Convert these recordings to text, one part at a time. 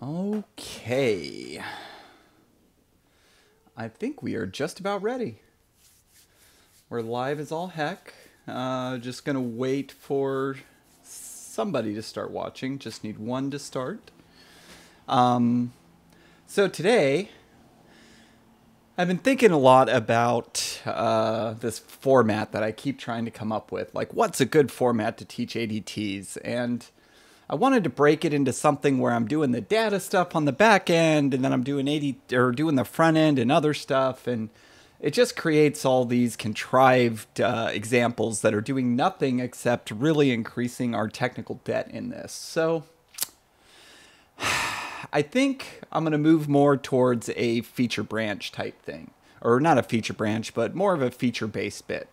Okay. I think we are just about ready. We're live as all heck. Just gonna wait for somebody to start watching. Just need one to start. So today, I've been thinking a lot about this format that I keep trying to come up with. Like, what's a good format to teach ADTs? And I wanted to break it into something where I'm doing the data stuff on the back end, and then I'm doing doing the front end and other stuff, and it just creates all these contrived examples that are doing nothing except really increasing our technical debt in this. So I think I'm going to move more towards a feature branch type thing, or not a feature branch, but more of a feature-based bit,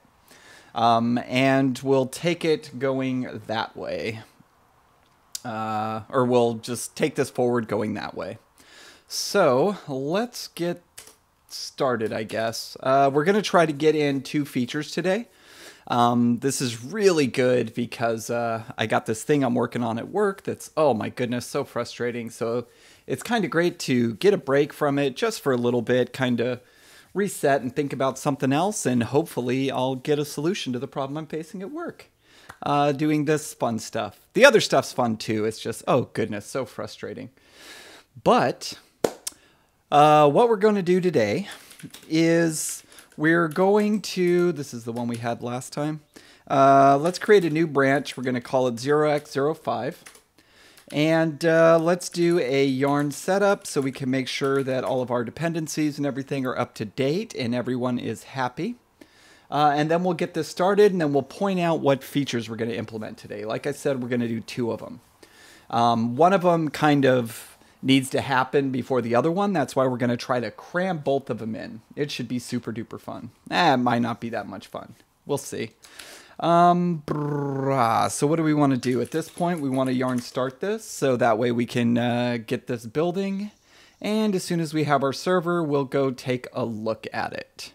and we'll take it going that way. Or we'll just take this forward going that way. So let's get started, I guess. We're going to try to get in 2 features today. This is really good because I got this thing I'm working on at work that's, oh my goodness, so frustrating. So it's kind of great to get a break from it just for a little bit, kind of reset and think about something else, and hopefully I'll get a solution to the problem I'm facing at work. Doing this fun stuff. The other stuff's fun too. It's just, oh goodness, so frustrating. But what we're going to do today is we're going to, this is the one we had last time. Let's create a new branch. We're going to call it 0x05. And let's do a yarn setup so we can make sure that all of our dependencies and everything are up to date and everyone is happy. And then we'll get this started, and then we'll point out what features we're going to implement today. Like I said, we're going to do 2 of them. One of them kind of needs to happen before the other one. That's why we're going to try to cram both of them in. It should be super duper fun. It might not be that much fun. We'll see. So what do we want to do? At this point, we want to yarn start this, so that way we can get this building. And as soon as we have our server, we'll go take a look at it.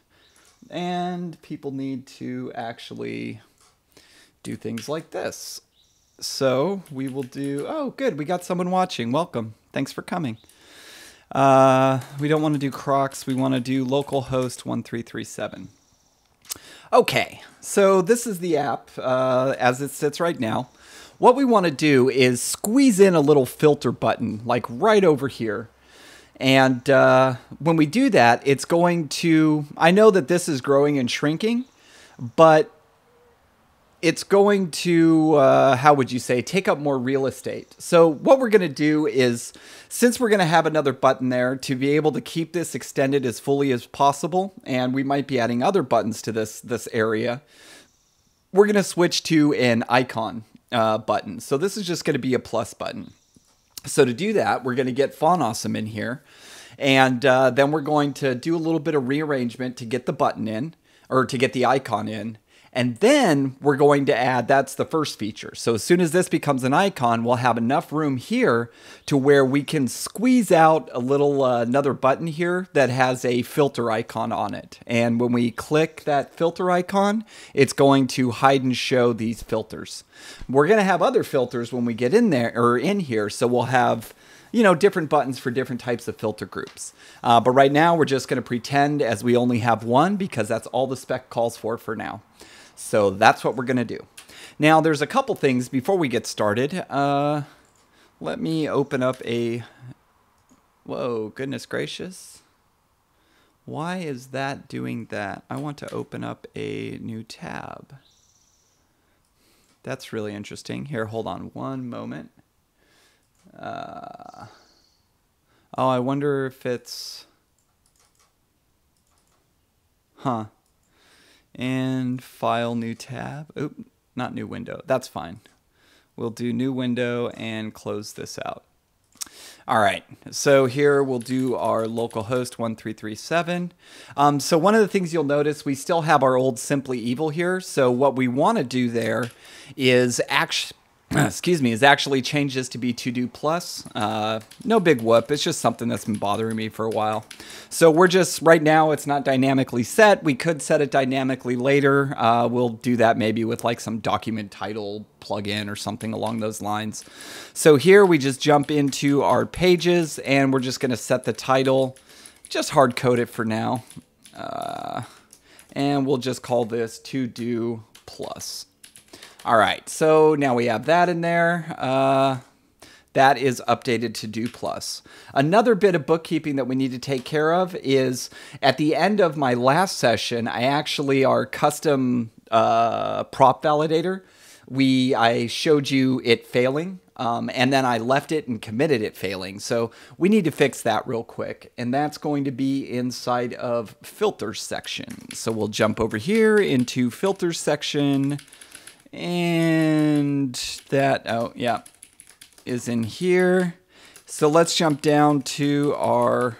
And people need to actually do things like this. So we will do, oh good, we got someone watching. Welcome. Thanks for coming. We don't want to do crocks. We want to do localhost 1337. Okay, so this is the app as it sits right now. What we want to do is squeeze in a little filter button, like right over here. And when we do that, it's going to, I know that this is growing and shrinking, but it's going to, how would you say, take up more real estate. So what we're going to do is, since we're going to have another button there, to be able to keep this extended as fully as possible, and we might be adding other buttons to this area, we're going to switch to an icon button. So this is just going to be a plus button. So to do that, we're going to get Font Awesome in here, and then we're going to do a little bit of rearrangement to get the button in, or to get the icon in, and then we're going to add, that's the first feature. So as soon as this becomes an icon, we'll have enough room here to where we can squeeze out a little another button here that has a filter icon on it. And when we click that filter icon, it's going to hide and show these filters. We're going to have other filters when we get in there, or in here, so we'll have, you know, different buttons for different types of filter groups. But right now we're just going to pretend as we only have one, because that's all the spec calls for now. So that's what we're going to do. Now there's a couple things before we get started. Let me open up a, whoa, goodness gracious. Why is that doing that? I want to open up a new tab. That's really interesting. Here, hold on one moment. Oh, I wonder if it's, huh. And file, new tab. Oop, not new window. That's fine. We'll do new window and close this out. All right, so here we'll do our localhost 1337. So one of the things you'll notice, we still have our old Simply Evil here. So what we want to do there is excuse me, is actually changed this to be to do plus. No big whoop. It's just something that's been bothering me for a while. So we're just, right now, it's not dynamically set. We could set it dynamically later. We'll do that maybe with like some document title plugin or something along those lines. So here we just jump into our pages and we're just going to set the title. Just hard code it for now. And we'll just call this to do plus. All right, so now we have that in there. That is updated to do plus. Another bit of bookkeeping that we need to take care of is at the end of my last session, our custom prop validator, I showed you it failing, and then I left it and committed it failing. So we need to fix that real quick, and that's going to be inside of filters section. So we'll jump over here into filters section. And that, oh yeah, is in here. So let's jump down to our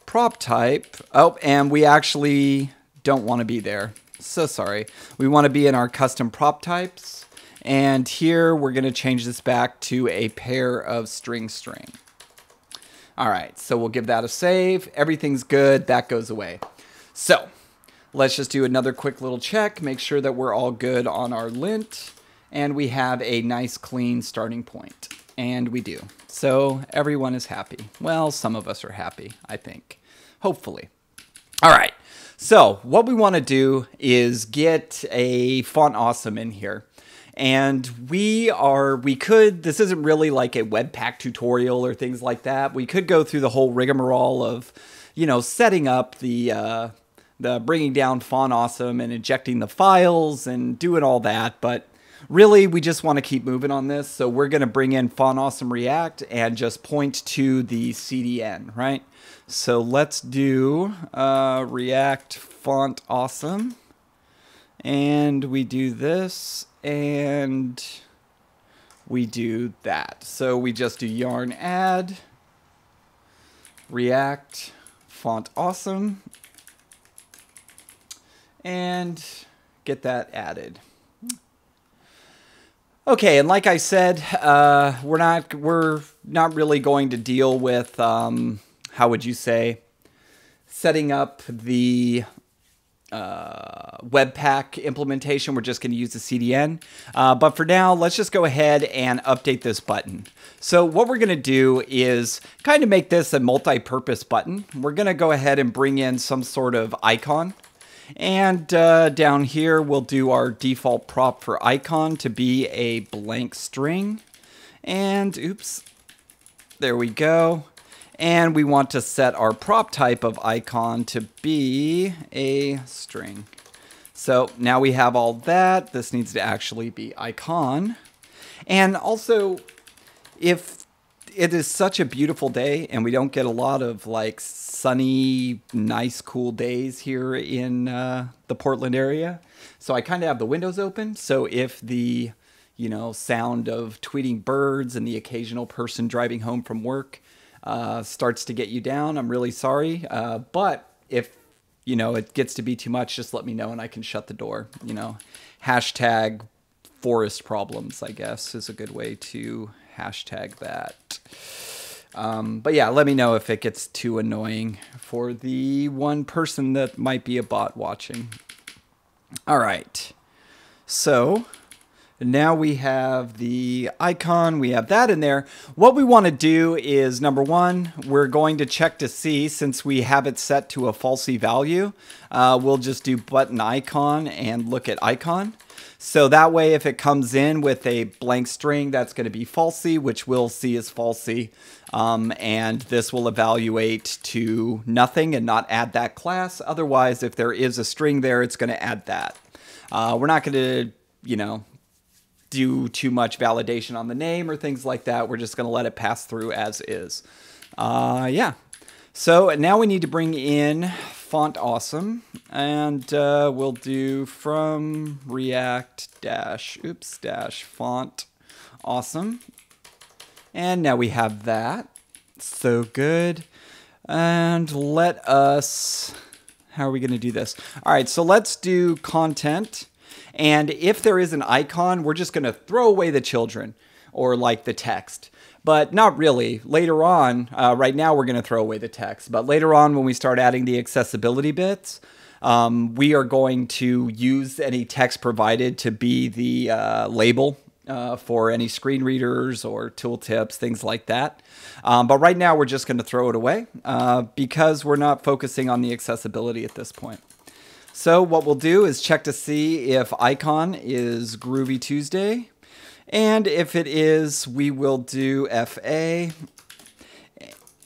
prop type. Oh, and we actually don't want to be there. So sorry. We want to be in our custom prop types. And here we're going to change this back to a pair of string. All right, so we'll give that a save. Everything's good. That goes away. So let's just do another quick little check, make sure that we're all good on our lint, and we have a nice clean starting point. And we do. So everyone is happy. Well, some of us are happy, I think. Hopefully. All right. So what we want to do is get a font awesome in here. And this isn't really like a Webpack tutorial or things like that. We could go through the whole rigmarole of, setting up the bringing down font awesome and injecting the files and doing all that, but really we just want to keep moving on this. So we're going to bring in font awesome React and just point to the CDN, right? So let's do React font awesome, and we do this and we do that. So we just do yarn add React font awesome and get that added. Okay, and like I said, we're not really going to deal with how would you say, setting up the Webpack implementation. We're just going to use the CDN. But for now, let's just go ahead and update this button. So what we're going to do is kind of make this a multi-purpose button. We're going to go ahead and bring in some sort of icon. And down here, we'll do our default prop for icon to be a blank string. And oops, there we go. And we want to set our prop type of icon to be a string. So now we have all that. This needs to actually be icon. And also, if it is such a beautiful day and we don't get a lot of like sunny, nice, cool days here in the Portland area. So I kind of have the windows open. So if the, sound of tweeting birds and the occasional person driving home from work starts to get you down, I'm really sorry. But if, it gets to be too much, just let me know and I can shut the door. Hashtag forest problems, I guess, is a good way to hashtag that. But yeah, let me know if it gets too annoying for the one person that might be a bot watching. All right. So now we have the icon. We have that in there. What we want to do is, number one, we're going to check to see, since we have it set to a falsy value, we'll just do button icon and look at icon. So that way, if it comes in with a blank string, that's going to be falsy, which we'll see as falsy. And this will evaluate to nothing and not add that class. Otherwise, if there is a string there, it's going to add that. We're not going to, do too much validation on the name or things like that. We're just going to let it pass through as is. Yeah. So now we need to bring in font awesome, and we'll do from React dash font awesome. And now we have that. So good. And let us, how are we going to do this? All right, so let's do content. And if there is an icon, we're just going to throw away the children or like the text. But not really. Later on, right now we're going to throw away the text. But later on when we start adding the accessibility bits, we are going to use any text provided to be the label for any screen readers or tooltips, things like that. But right now we're just going to throw it away because we're not focusing on the accessibility at this point. So what we'll do is check to see if icon is Groovy Tuesday. And if it is, we will do FA.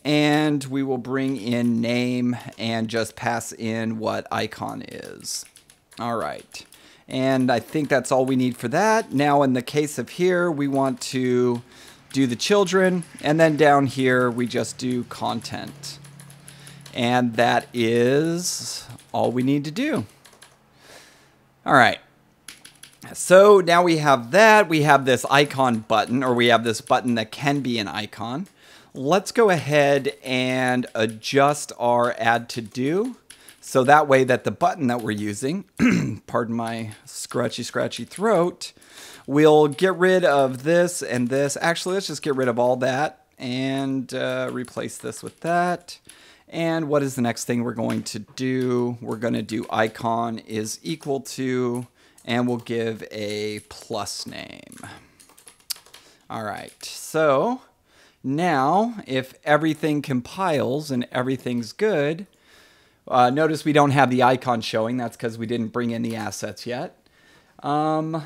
And we will bring in name and just pass in what icon is. All right. And I think that's all we need for that. Now in the case of here, we want to do the children. And then down here, we just do content. And that is all we need to do. All right. So now we have that. We have this icon button, or we have this button that can be an icon. Let's go ahead and adjust our add to do. So that way that the button that we're using, pardon my scratchy throat, we'll get rid of this and this. Actually, let's just get rid of all that and replace this with that. And what is the next thing we're going to do? We're going to do icon is equal to, and we'll give a plus name. All right, so now if everything compiles and everything's good, notice we don't have the icon showing. That's because we didn't bring in the assets yet.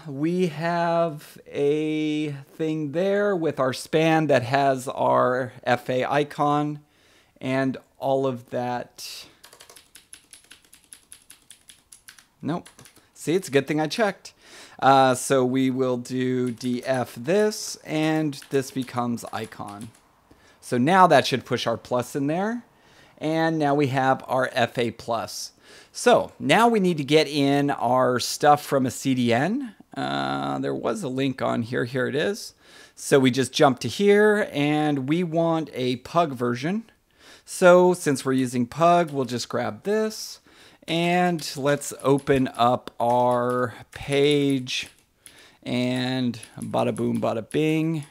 We have a thing there with our span that has our FA icon and all of that. Nope. See, it's a good thing I checked. So we will do df this, and this becomes icon. So now that should push our plus in there. And now we have our FA plus. So now we need to get in our stuff from a CDN. There was a link on here. Here it is. So we just jump to here, and we want a Pug version. So since we're using Pug, we'll just grab this. And let's open up our page. And bada boom, bada bing.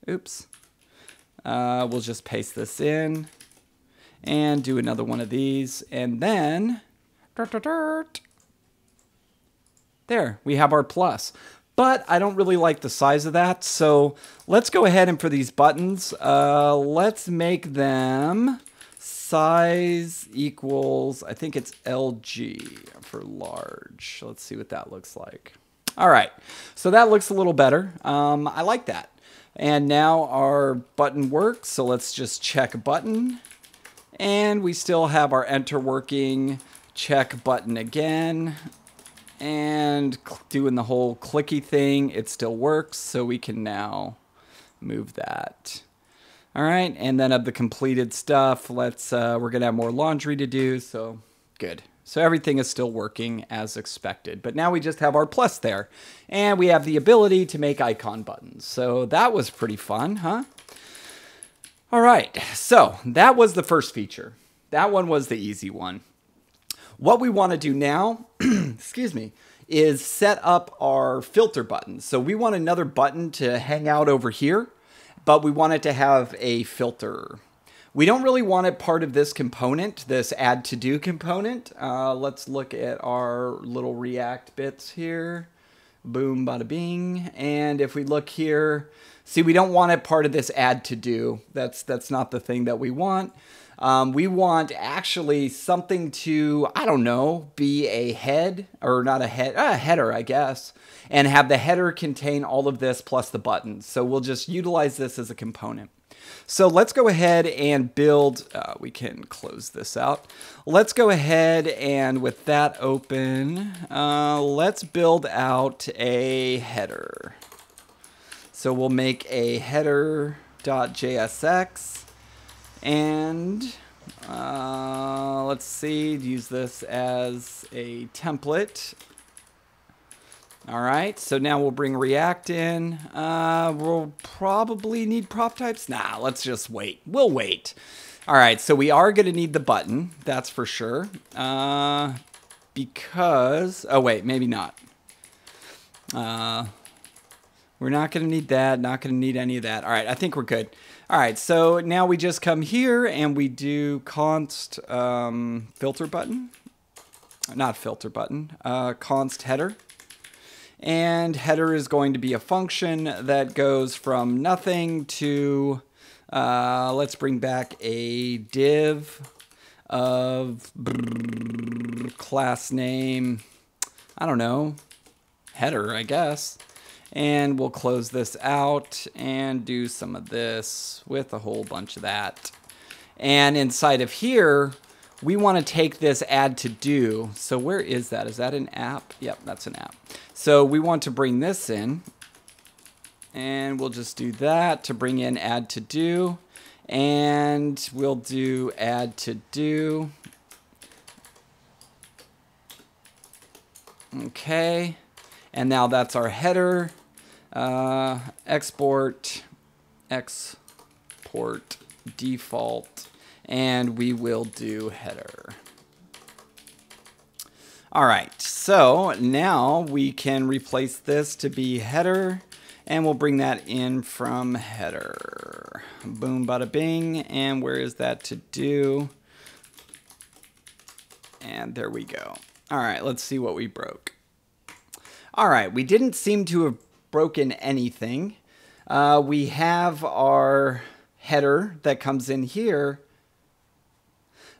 Oops. We'll just paste this in. And do another one of these. And then, there, we have our plus. But I don't really like the size of that. So let's go ahead and for these buttons, let's make them size equals, I think it's LG for large. Let's see what that looks like. All right, so that looks a little better. I like that. And now our button works. So let's just check button. And we still have our enter working, check button again, and doing the whole clicky thing. It still works, so we can now move that. All right, and then of the completed stuff, let's we're gonna have more laundry to do, so good. So everything is still working as expected, but now we just have our plus there, and we have the ability to make icon buttons. So that was pretty fun, huh? All right, so that was the first feature. That one was the easy one. What we want to do now, excuse me, is set up our filter buttons. So we want another button to hang out over here, but we want it to have a filter. We don't really want it part of this component, this add to do component. Let's look at our little React bits here. Boom, bada bing. And if we look here, see, we don't want it part of this add to do. That's not the thing that we want. We want actually something to, I don't know, be a head, or not a head, a header, I guess, and have the header contain all of this plus the buttons. So we'll just utilize this as a component. So let's go ahead and build, we can close this out. Let's go ahead and with that open, let's build out a header. So we'll make a header.jsx. And let's see, use this as a template. All right, so now we'll bring React in. We'll probably need PropTypes. Nah, let's just wait. We'll wait. All right, so we are going to need the button, that's for sure. Because, oh wait, maybe not. We're not going to need that, not going to need any of that. All right, I think we're good. All right, so now we just come here and we do const filter button. Not filter button, const header. And header is going to be a function that goes from nothing to, let's bring back a div of class name, I don't know, header, I guess. And we'll close this out and do some of this with a whole bunch of that. And inside of here, we want to take this add to do. So where is that? Is that an app? Yep, that's an app. So we want to bring this in. And we'll just do that to bring in add to do. And we'll do add to do. Okay. And now that's our header. Export default. And we will do header. All right, so now we can replace this to be header, and we'll bring that in from header. Boom, bada bing, and where is that to do? And there we go. All right, let's see what we broke. All right, we didn't seem to have broken anything. We have our header that comes in here,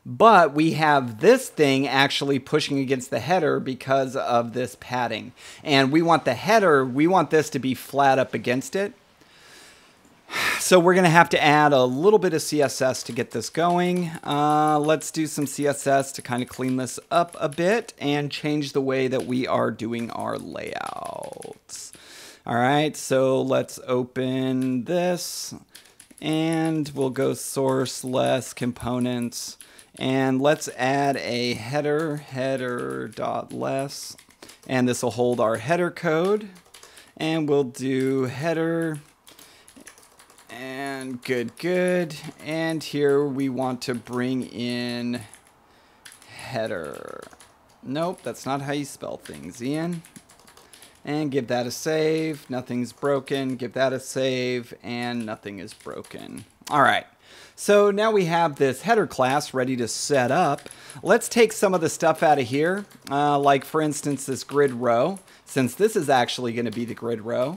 but we have this thing actually pushing against the header because of this padding. And we want the header, we want this to be flat up against it. So we're going to have to add a little bit of CSS to get this going. Let's do some CSS to kind of clean this up a bit and change the way that we are doing our layouts. All right, so let's open this and we'll go source less components. And let's add a header.less, and this will hold our header code. And we'll do header, and good. And here we want to bring in header. Nope, that's not how you spell things, Ian. And give that a save. Nothing's broken. Give that a save, and nothing is broken. All right. So now we have this header class ready to set up. Let's take some of the stuff out of here, like for instance this grid row, since this is actually going to be the grid row.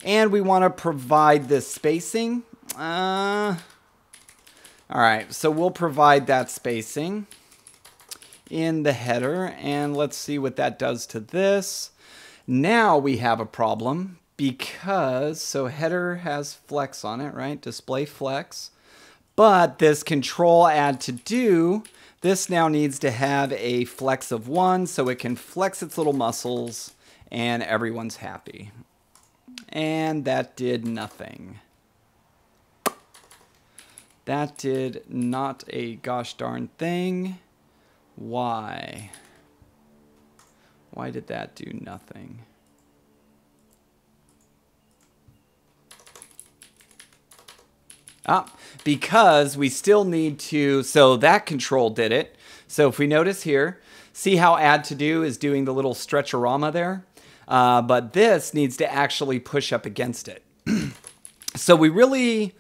And we want to provide this spacing. All right, so we'll provide that spacing in the header, and let's see what that does to this. Now we have a problem because, so header has flex on it, right? Display flex. But this control add to do, this now needs to have a flex of 1 so it can flex its little muscles and everyone's happy. And that did nothing. That did not a gosh darn thing. Why? Why did that do nothing? Because we still need to, so that control did it. So if we notice here, see how add to do is doing the little stretchorama there? But this needs to actually push up against it. So we really,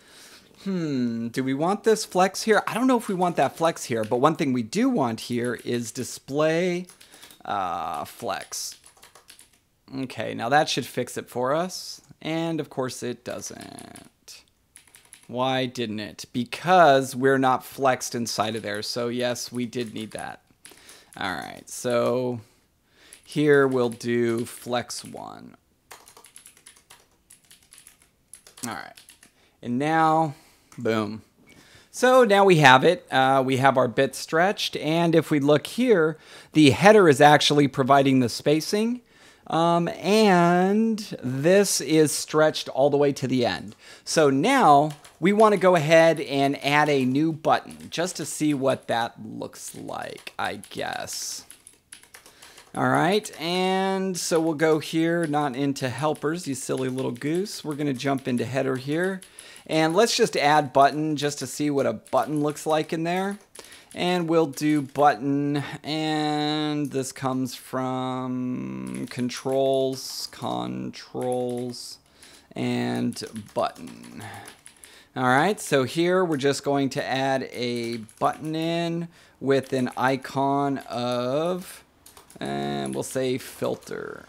do we want this flex here? I don't know if we want that flex here, but one thing we do want here is display flex. Okay, now that should fix it for us. And of course it doesn't. Why didn't it? Because we're not flexed inside of there. So yes, we did need that. All right, so here we'll do flex 1. All right, and now, boom. So now we have it. We have our bit stretched. And if we look here, the header is actually providing the spacing. And this is stretched all the way to the end. So now we want to go ahead and add a new button just to see what that looks like, I guess. All right, and so we'll go here, not into helpers, you silly little goose. We're going to jump into header here. And let's just add button just to see what a button looks like in there. And we'll do button, and this comes from controls, and button. All right, so here we're just going to add a button in with an icon of, and we'll say filter.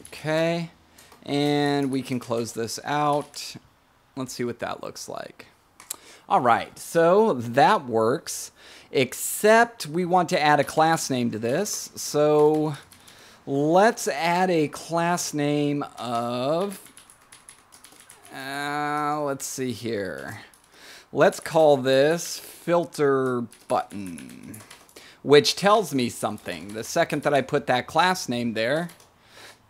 Okay, and we can close this out. Let's see what that looks like. All right, so that works, except we want to add a class name to this. So let's add a class name of, let's see here. Let's call this filter button, which tells me something. The second that I put that class name there,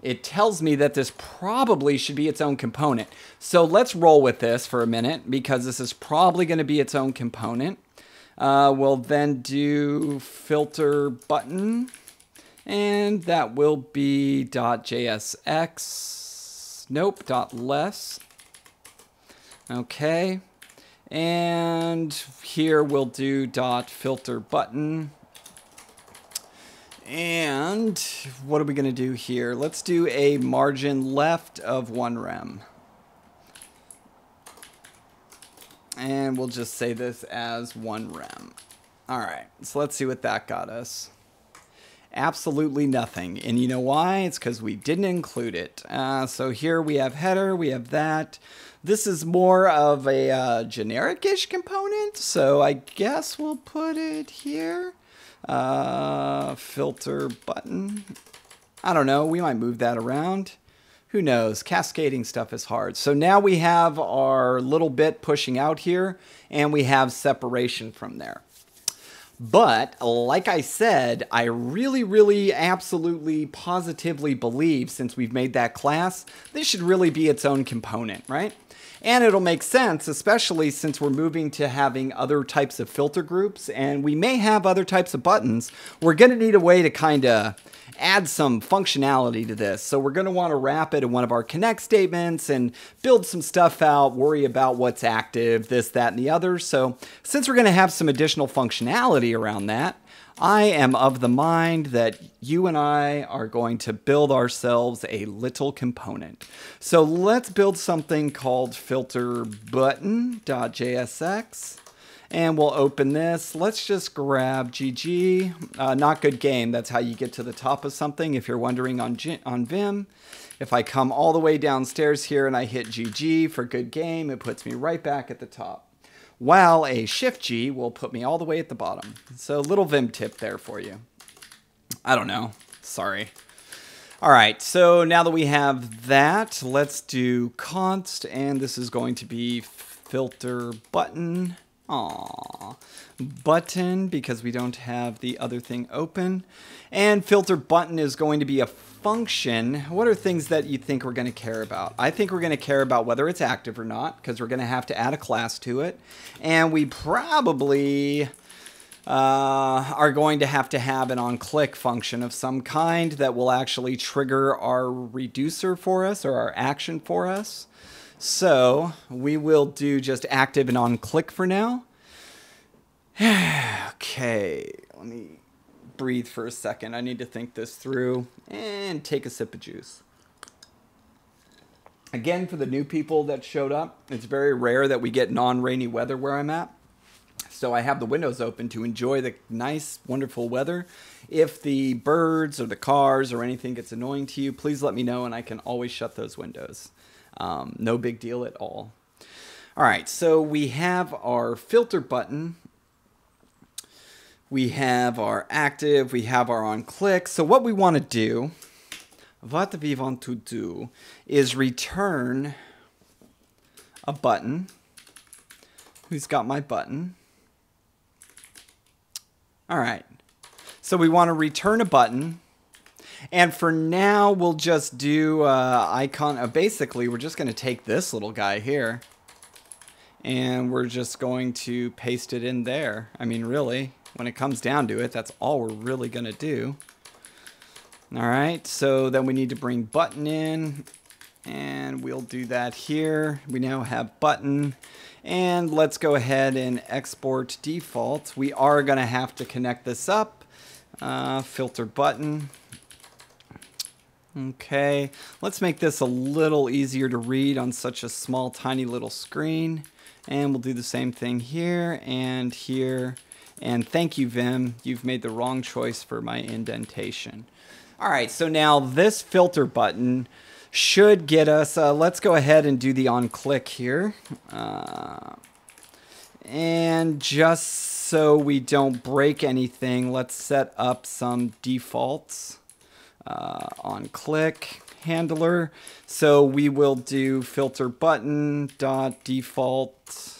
it tells me that this probably should be its own component. So let's roll with this for a minute because this is probably going to be its own component. We'll then do filter button, and that will be .jsx, nope, .less. Okay, and here we'll do .filter button. And what are we going to do here? Let's do a margin left of 1 rem. And we'll just say this as 1 rem. All right, so let's see what that got us. Absolutely nothing. And you know why? It's because we didn't include it. So here we have header, we have that. This is more of a generic-ish component, so I guess we'll put it here. Filter button. I don't know. We might move that around. Who knows? Cascading stuff is hard. So now we have our little bit pushing out here, and we have separation from there. But like I said, I really, absolutely, positively believe since we've made that class, this should really be its own component, right? And it'll make sense, especially since we're moving to having other types of filter groups, and we may have other types of buttons. We're going to need a way to kind of add some functionality to this. So we're going to want to wrap it in one of our connect statements and build some stuff out, worry about what's active, this, that, and the other. So since we're going to have some additional functionality around that, I am of the mind that you and I are going to build ourselves a little component. So let's build something called filter button.jsx, and we'll open this. Let's just grab GG. Not good game. That's how you get to the top of something if you're wondering on Vim. If I come all the way downstairs here and I hit GG for good game, it puts me right back at the top. While a Shift-G will put me all the way at the bottom. So a little Vim tip there for you. I don't know. Sorry. All right, so now that we have that, let's do const, and this is going to be filter button. Aww. Button, because we don't have the other thing open. And filter button is going to be a function. What are things that you think we're going to care about? I think we're going to care about whether it's active or not, because we're going to have to add a class to it. And we probably are going to have an OnClick function of some kind that will actually trigger our reducer for us, or our action for us. So we will do just active and OnClick for now. Okay, let me breathe for a second. I need to think this through and take a sip of juice. Again, for the new people that showed up, it's very rare that we get non-rainy weather where I'm at. So I have the windows open to enjoy the nice, wonderful weather. If the birds or the cars or anything gets annoying to you, please let me know and I can always shut those windows. No big deal at all. All right, so we have our filter button. We have our active, we have our OnClick. So what we want to do, is return a button. Who's got my button? All right. So we want to return a button. And for now, we'll just do icon. Basically, we're just going to take this little guy here. And we're just going to paste it in there. I mean, really, when it comes down to it, that's all we're really going to do. All right, so then we need to bring button in. And we'll do that here. We now have button. And let's go ahead and export default. We are going to have to connect this up. Filter button. Okay, let's make this a little easier to read on such a small, tiny little screen. And we'll do the same thing here and here. And thank you, Vim. You've made the wrong choice for my indentation. All right, so now this filter button should get us, let's go ahead and do the OnClick here. And just so we don't break anything, let's set up some defaults. OnClick handler. So we will do filter button dot default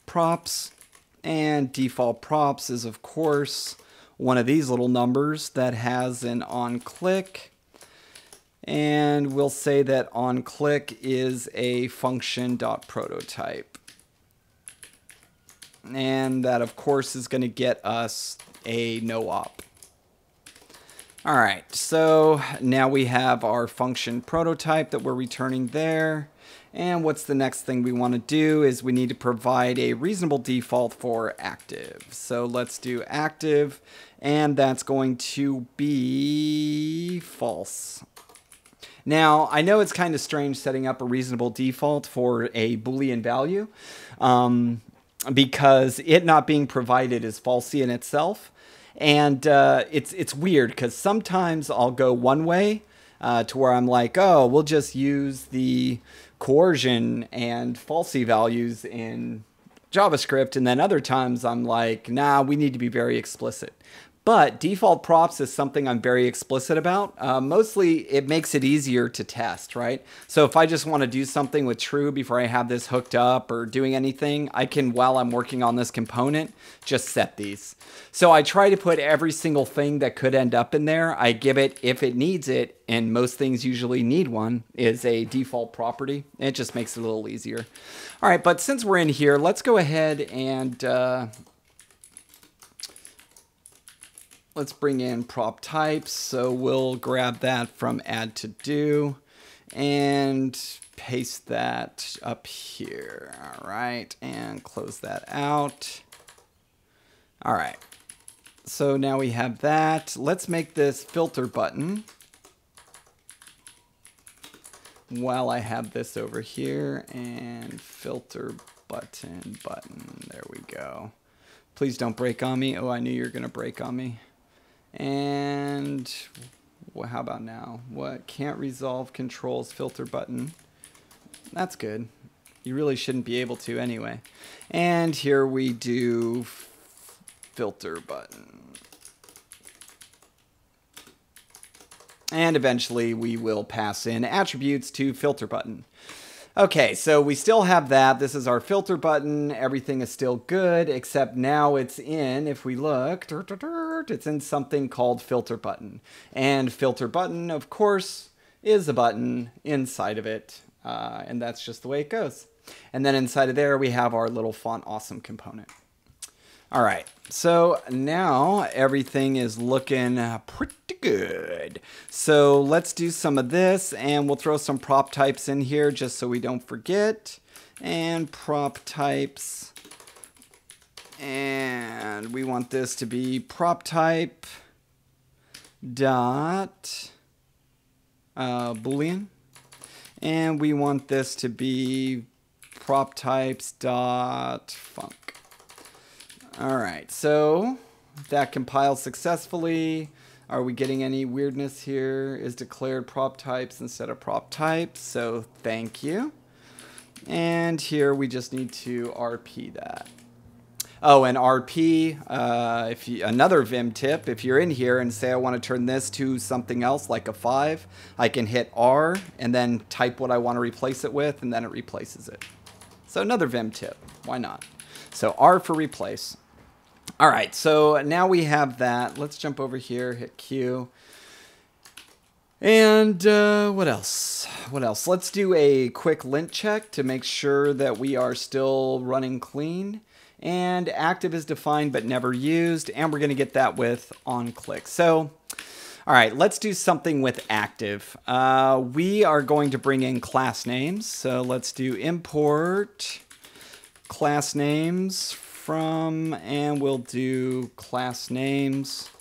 props, and default props is of course one of these little numbers that has an OnClick, and we'll say that OnClick is a function dot prototype, and that of course is going to get us a no op. All right, so now we have our function prototype that we're returning there. And what's the next thing we want to do is we need to provide a reasonable default for active. So let's do active, and that's going to be false. Now, I know it's kind of strange setting up a reasonable default for a Boolean value because it not being provided is falsy in itself. And it's weird because sometimes I'll go one way to where I'm like, oh, we'll just use the coercion and falsy values in JavaScript. And then other times I'm like, nah, we need to be very explicit. But default props is something I'm very explicit about. Mostly it makes it easier to test, right? So if I just want to do something with true before I have this hooked up or doing anything, I can, while I'm working on this component, just set these. So I try to put every single thing that could end up in there. I give it, if it needs it, and most things usually need one, is a default property. It just makes it a little easier. All right, but since we're in here, let's go ahead and let's bring in PropTypes. So we'll grab that from add to do and paste that up here. All right, and close that out. All right, so now we have that. Let's make this filter button while I have this over here, and filter button. There we go. Please don't break on me. Oh, I knew you were going to break on me. And well, how about now? What? Can't resolve controls filter button. That's good. You really shouldn't be able to anyway. And here we do filter button. And eventually we will pass in attributes to filter button. Okay, so we still have that. This is our filter button. Everything is still good, except now it's in, if we look, it's in something called filter button. And filter button, of course, is a button inside of it. And that's just the way it goes. And then inside of there, we have our little font awesome component. All right, so now everything is looking pretty good. So let's do some of this, and we'll throw some prop types in here just so we don't forget. And prop types, and we want this to be prop type dot Boolean, and we want this to be prop types dot func. All right, so that compiles successfully. Are we getting any weirdness here? Is declared prop types instead of prop types, so thank you. And here we just need to RP that. Oh, and RP, another Vim tip, if you're in here and say I want to turn this to something else like a 5, I can hit R and then type what I want to replace it with, and then it replaces it. So another Vim tip, why not? So R for replace. All right, so now we have that. Let's jump over here, hit Q. And what else? What else? Let's do a quick lint check to make sure that we are still running clean. And active is defined but never used. And we're going to get that with OnClick. So, all right, let's do something with active. We are going to bring in class names. So let's do import class names from, and we'll do class names.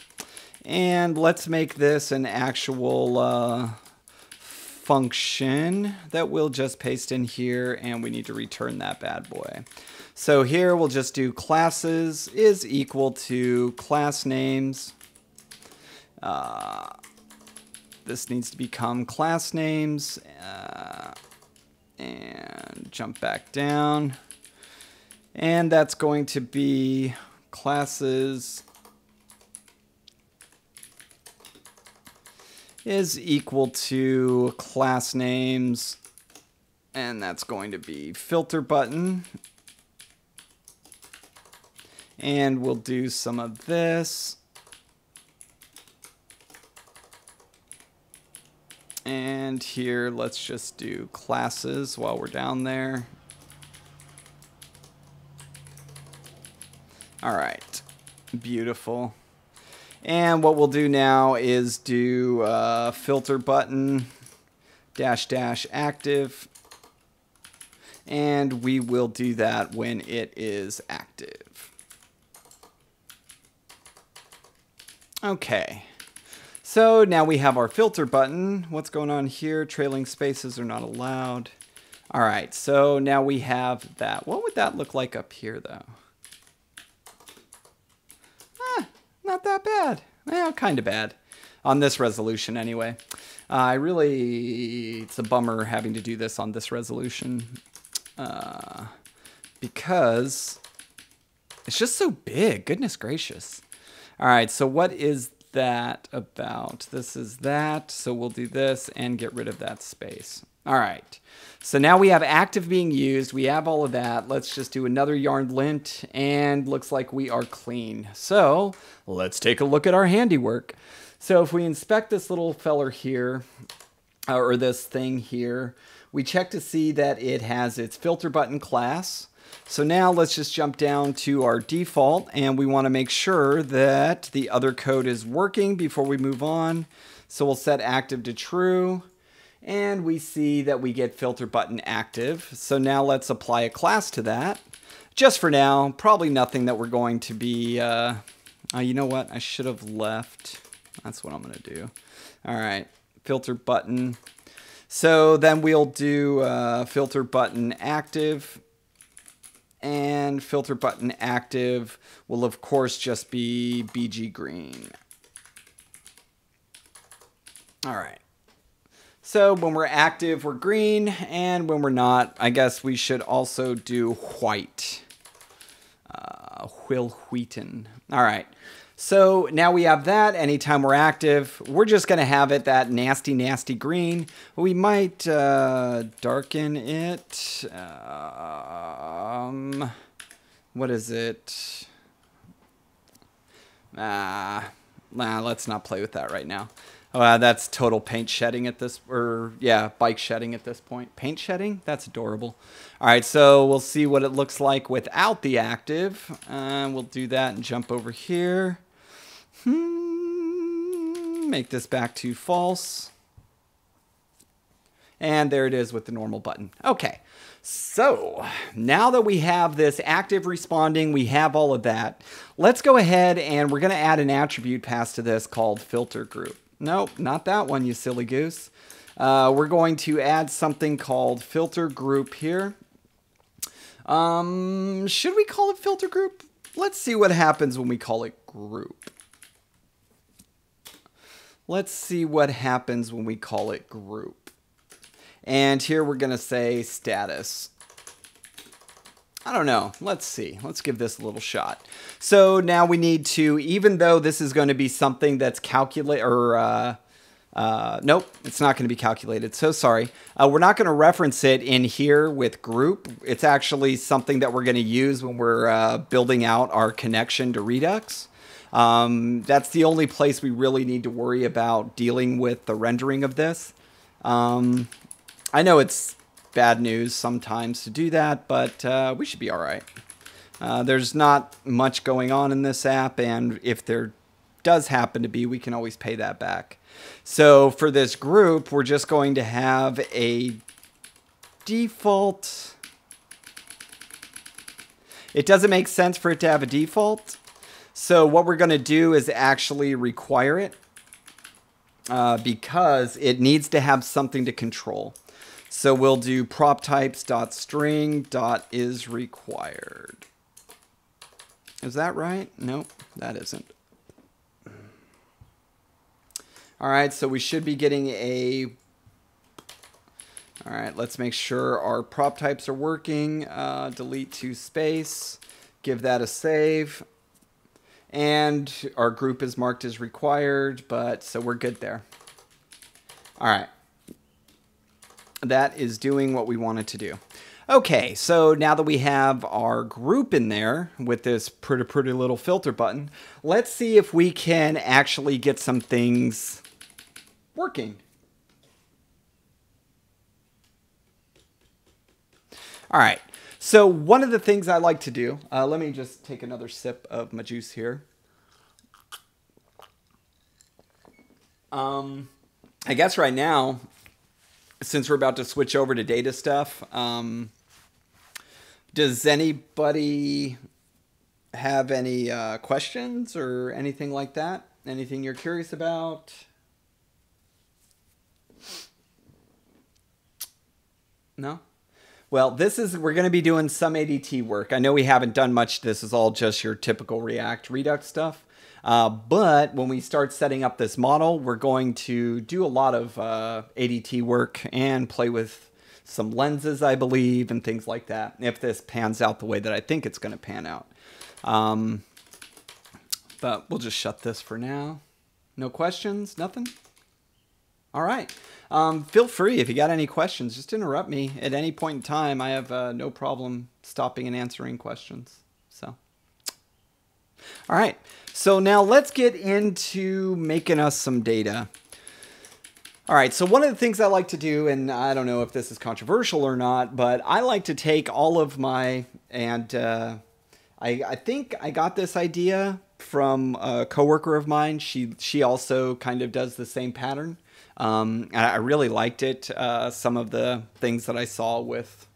And let's make this an actual function that we'll just paste in here, and we need to return that bad boy. So here we'll just do classes is equal to class names. This needs to become class names, and jump back down. And that's going to be classes is equal to class names, and that's going to be filter button. And we'll do some of this. And here, let's just do classes while we're down there. All right, beautiful. And what we'll do now is do filter button -- active. And we will do that when it is active. Okay. So now we have our filter button. What's going on here? Trailing spaces are not allowed. All right, so now we have that. What would that look like up here, though? Not that bad. Well, kind of bad. On this resolution, anyway. It's a bummer having to do this on this resolution. Because it's just so big. Goodness gracious. All right, so what is that about? This is that, so we'll do this and get rid of that space. All right, so now we have active being used. We have all of that. Let's just do another yarn lint, and looks like we are clean. So let's take a look at our handiwork. So if we inspect this little feller here, or this thing here, we check to see that it has its filter button class. So now let's just jump down to our default, and we want to make sure that the other code is working before we move on. So we'll set active to true, and we see that we get filter button active. So now let's apply a class to that. Just for now, probably nothing that we're going to be, you know what? I should have left. That's what I'm going to do. All right, filter button. So then we'll do filter button active. And filter button active will, of course, just be BG green. All right. So when we're active, we're green. And when we're not, I guess we should also do white. Wheaten. All right. So now we have that. Anytime we're active, we're just going to have it that nasty, nasty green. We might darken it. What is it? Let's not play with that right now. That's total paint shedding at this, bike shedding at this point. Paint shedding? That's adorable. All right, so we'll see what it looks like without the active. We'll do that and jump over here. Make this back to false. And there it is with the normal button. Okay, so now that we have this active responding, we have all of that. Let's go ahead and we're going to add an attribute pass to this called filter group. Nope, not that one, you silly goose. We're going to add something called filter group here. Should we call it filter group? Let's see what happens when we call it group. Let's see what happens when we call it group. And here we're going to say status. I don't know. Let's see. Let's give this a little shot. So now we need to, even though this is going to be something that's calculated, or nope, it's not going to be calculated. So sorry. We're not going to reference it in here with group. It's actually something that we're going to use when we're building out our connection to Redux. That's the only place we really need to worry about dealing with the rendering of this. I know it's bad news sometimes to do that, but we should be all right. There's not much going on in this app, and if there does happen to be, we can always pay that back. So for this group, we're just going to have a default. It doesn't make sense for it to have a default, So what we're going to do is actually require it because it needs to have something to control. So we'll do PropTypes.string.isRequired. Is that right? Nope, that isn't. All right, so we should be getting a... All right, let's make sure our prop types are working. Delete to space, give that a save. And our group is marked as required, but so we're good there. All right. That is doing what we wanted to do. Okay, so now that we have our group in there with this pretty little filter button, let's see if we can actually get some things working. All right, so one of the things I like to do, let me just take another sip of my juice here. I guess right now, since we're about to switch over to data stuff, does anybody have any questions or anything like that? Anything you're curious about? No? Well, we're going to be doing some ADT work. I know we haven't done much. This is all just your typical React Redux stuff. But when we start setting up this model, we're going to do a lot of ADT work and play with some lenses, I believe, and things like that, if this pans out the way that I think it's going to pan out. But we'll just shut this for now. No questions? Nothing? All right. Feel free, if you got any questions, just interrupt me at any point in time. I have no problem stopping and answering questions. So, all right. So now let's get into making us some data. All right. So one of the things I like to do, and I don't know if this is controversial or not, but I like to take all of my, and I think I got this idea from a coworker of mine. She also kind of does the same pattern. And I really liked it. Some of the things that I saw with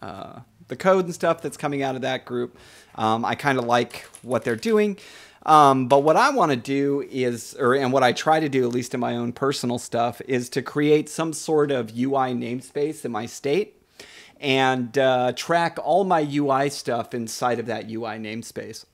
the code and stuff that's coming out of that group, I kind of like what they're doing. But what I want to do is, and what I try to do, at least in my own personal stuff, is to create some sort of UI namespace in my state and track all my UI stuff inside of that UI namespace.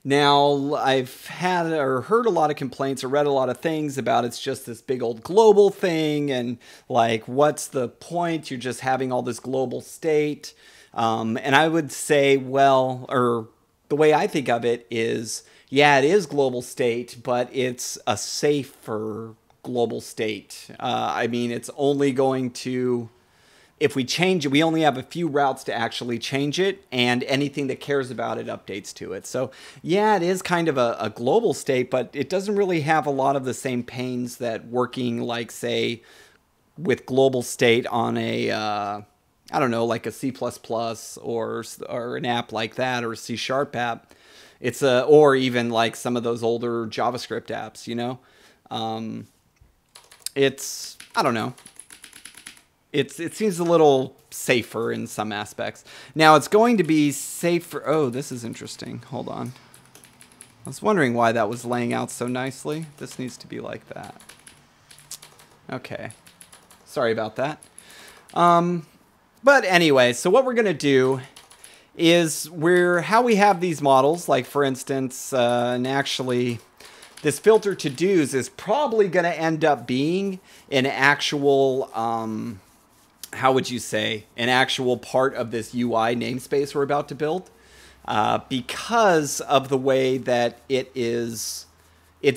Now, I've had or heard a lot of complaints or read a lot of things about it's just this big old global thing and like, what's the point? You're just having all this global state. And I would say, well, or the way I think of it is, yeah, it is global state, but it's a safer global state. I mean, it's only going to... If we change it, we only have a few routes to actually change it, and anything that cares about it updates to it. So yeah, it is kind of a global state, but it doesn't really have a lot of the same pains that working, like, say, with global state on a, I don't know, like a C++ or an app like that, or a C# app. It's or even like some of those older JavaScript apps, you know? I don't know. It seems a little safer in some aspects. Now, it's going to be safer. Oh, this is interesting. Hold on. I was wondering why that was laying out so nicely. This needs to be like that. Okay. Sorry about that. But anyway, so what we're going to do is how we have these models, like for instance, and actually this filter to do's is probably going to end up being an actual... how would you say, an actual part of this UI namespace we're about to build, because of the way that it's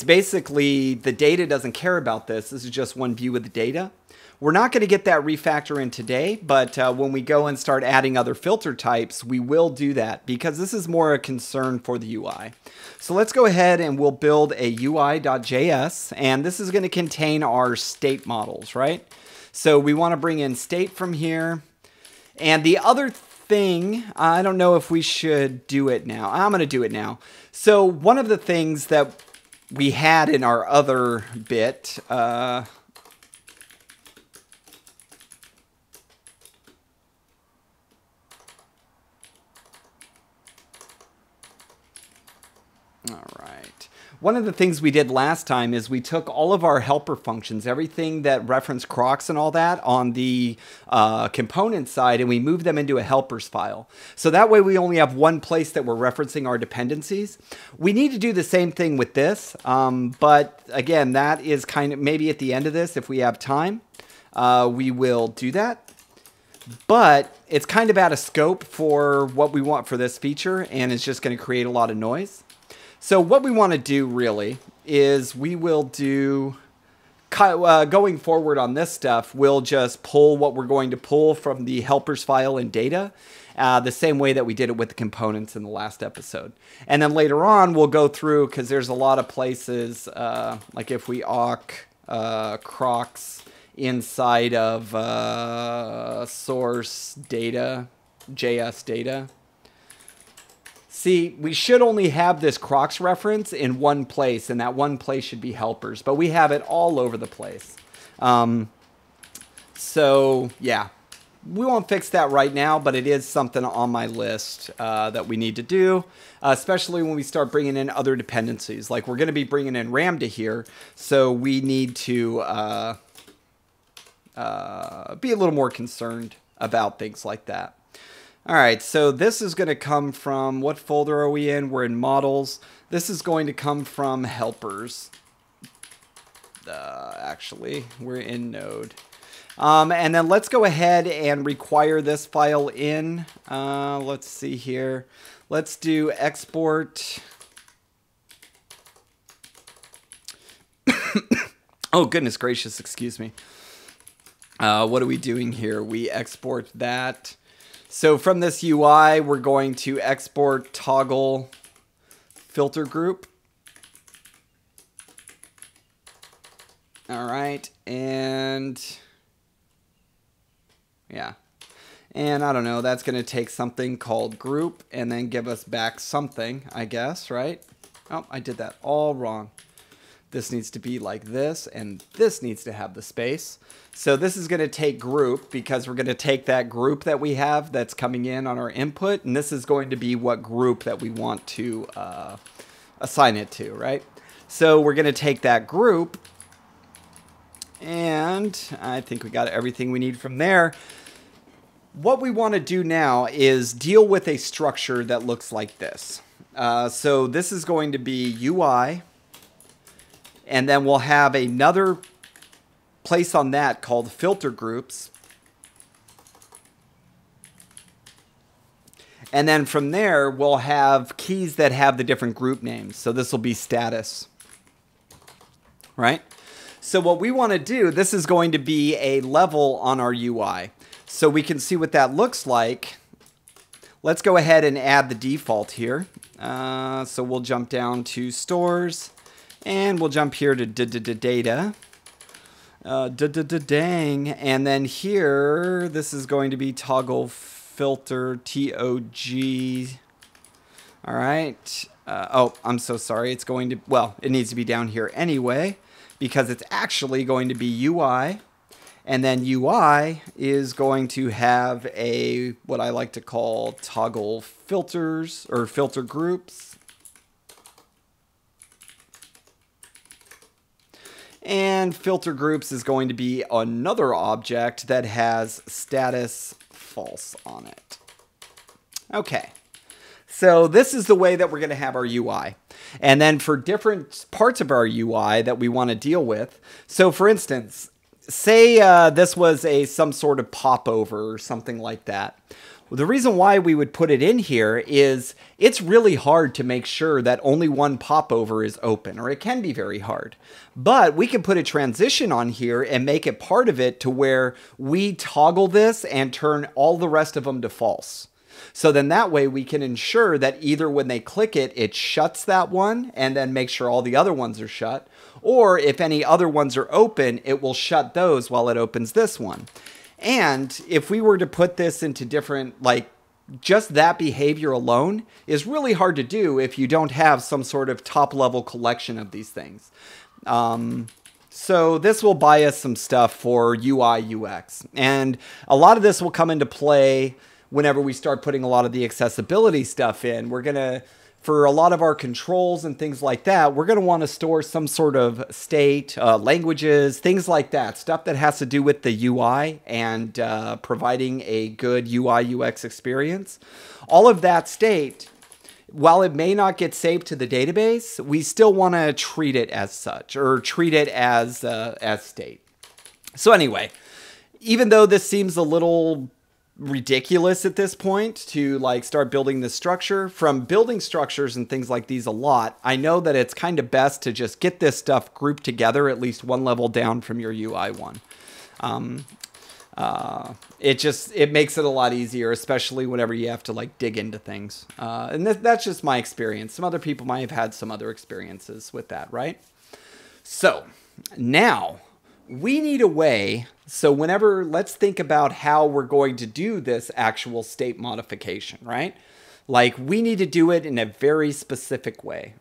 basically, the data doesn't care about this. This is just one view of the data. We're not going to get that refactor in today, but when we go and start adding other filter types, we will do that because this is more a concern for the UI. So let's go ahead and we'll build a UI.js, and this is going to contain our state models, right? So we want to bring in state from here. And the other thing, I don't know if we should do it now. I'm going to do it now. So one of the things that we had in our other bit, one of the things we did last time is we took all of our helper functions, everything that referenced crocks and all that on the component side, and we moved them into a helpers file. So that way we only have one place that we're referencing our dependencies. We need to do the same thing with this, but again, that is kind of maybe at the end of this, if we have time, we will do that. But it's kind of out of scope for what we want for this feature, and it's just going to create a lot of noise. So what we want to do really is we will do, going forward on this stuff, we'll just pull what we're going to pull from the helpers file in data, the same way that we did it with the components in the last episode. And then later on, we'll go through, because there's a lot of places, like if we awk crocks inside of source data, JS data. See, we should only have this crocks reference in one place, and that one place should be helpers, but we have it all over the place. So yeah, we won't fix that right now, but it is something on my list that we need to do, especially when we start bringing in other dependencies. Like we're going to be bringing in Ramda here, so we need to be a little more concerned about things like that. All right, so this is going to come from, what folder are we in? We're in models. This is going to come from helpers. Actually, we're in node. And then let's go ahead and require this file in. Let's see here. Let's do export. Oh, goodness gracious, excuse me. What are we doing here? We export that. So from this UI, we're going to export toggle filter group. All right, and yeah. And I don't know, that's going to take something called group and then give us back something, I guess, right? Oh, I did that all wrong. This needs to be like this, and this needs to have the space. So this is going to take group, because we're going to take that group that we have that's coming in on our input, and this is going to be what group that we want to assign it to, right? So we're going to take that group, and I think we got everything we need from there. What we want to do now is deal with a structure that looks like this. So this is going to be UI, and then we'll have another place on that called filter groups. And then from there, we'll have keys that have the different group names. So this will be status, right? So what we want to do, this is going to be a level on our UI. So we can see what that looks like. Let's go ahead and add the default here. So we'll jump down to stores. And we'll jump here to data. Dang. And then here, this is going to be toggle filter, TOG. All right. Oh, I'm so sorry. It's going to, well, it needs to be down here anyway, because it's actually going to be UI. And then UI is going to have a, what I like to call toggle filters or filter groups. And filter groups is going to be another object that has status false on it. Okay, so this is the way that we're going to have our UI. And then for different parts of our UI that we want to deal with, so for instance, say this was some sort of popover or something like that. Well, the reason why we would put it in here is it's really hard to make sure that only one popover is open, or it can be very hard. But we can put a transition on here and make it part of it to where we toggle this and turn all the rest of them to false. So then that way we can ensure that either when they click it, it shuts that one and then make sure all the other ones are shut. Or if any other ones are open, it will shut those while it opens this one. And if we were to put this into different, like just that behavior alone is really hard to do if you don't have some sort of top level collection of these things. So this will buy us some stuff for UI UX. And a lot of this will come into play whenever we start putting a lot of the accessibility stuff in. We're going to for a lot of our controls and things like that, we're going to want to store some sort of state, languages, things like that, stuff that has to do with the UI and providing a good UI UX experience. All of that state, while it may not get saved to the database, we still want to treat it as such, or treat it as state. So anyway, even though this seems a little ridiculous at this point to like start building this structure, from building structures and things like these a lot, I know that it's kind of best to just get this stuff grouped together at least one level down from your UI one. It makes it a lot easier, especially whenever you have to like dig into things. And that's just my experience. Some other people might have had some other experiences with that, right? So now we need a way. So let's think about how we're going to do this actual state modification, right? Like we need to do it in a very specific way.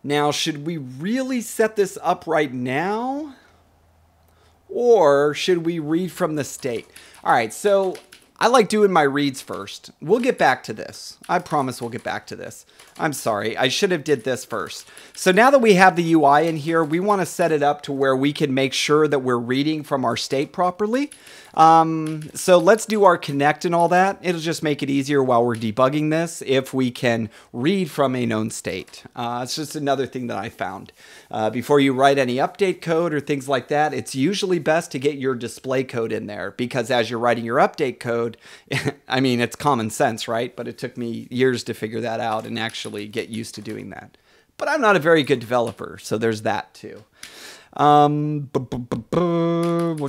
Now, should we really set this up right now? Or should we read from the state? All right, so I like doing my reads first. We'll get back to this. I promise we'll get back to this. I'm sorry, I should have did this first. So now that we have the UI in here, we want to set it up to where we can make sure that we're reading from our state properly. So let's do our connect and all that. It'll just make it easier while we're debugging this if we can read from a known state. It's just another thing that I found. Before you write any update code or things like that, it's usually best to get your display code in there, because as you're writing your update code, I mean, it's common sense, right? But it took me years to figure that out and actually get used to doing that. But I'm not a very good developer, so there's that too. What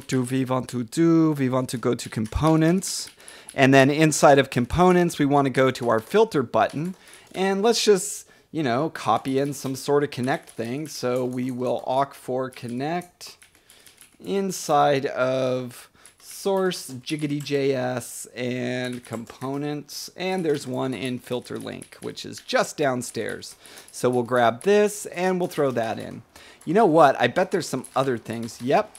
do we want to do? We want to go to components, and then inside of components, we want to go to our filter button, and let's just, you know, copy in some sort of connect thing. So we will awk for connect inside of source, jiggity.js, and components, and there's one in filter link, which is just downstairs. So we'll grab this and we'll throw that in. You know what? I bet there's some other things. Yep.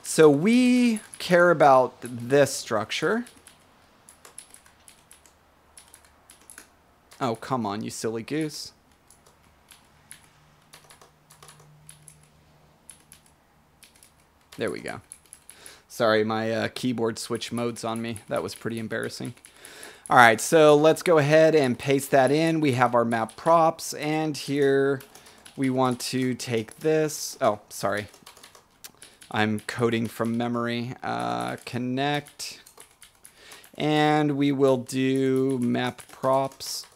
So we care about this structure. Oh, come on, you silly goose. There we go. Sorry, my keyboard switched modes on me. That was pretty embarrassing. All right, so let's go ahead and paste that in. We have our map props, and here we want to take this. Oh, sorry. I'm coding from memory. Connect. And we will do map props.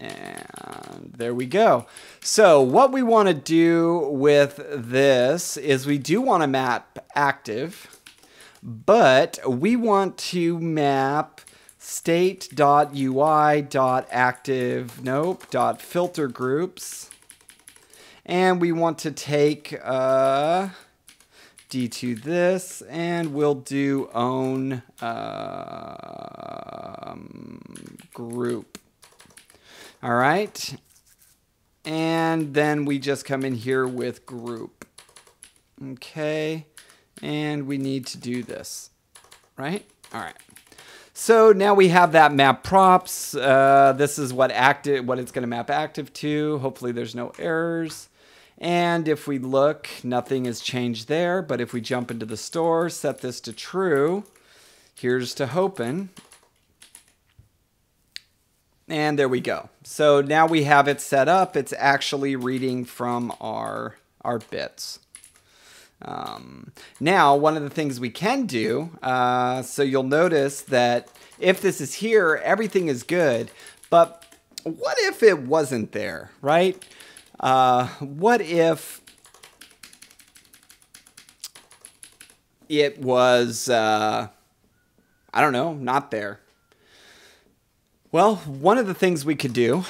And there we go. So what we want to do with this is we do want to map active, but we want to map state.ui.active, nope, .filter groups. And we want to take D2 this, and we'll do own group. All right. And then we just come in here with group. Okay. And we need to do this, right? All right. So now we have that map props. This is what it's going to map active to. Hopefully there's no errors. And if we look, nothing has changed there. But if we jump into the store, set this to true, here's to hoping. And there we go. So now we have it set up. It's actually reading from our bits. Now, one of the things we can do, so you'll notice that if this is here, everything is good. But what if it wasn't there, right? What if it was, I don't know, not there? Well, one of the things we could do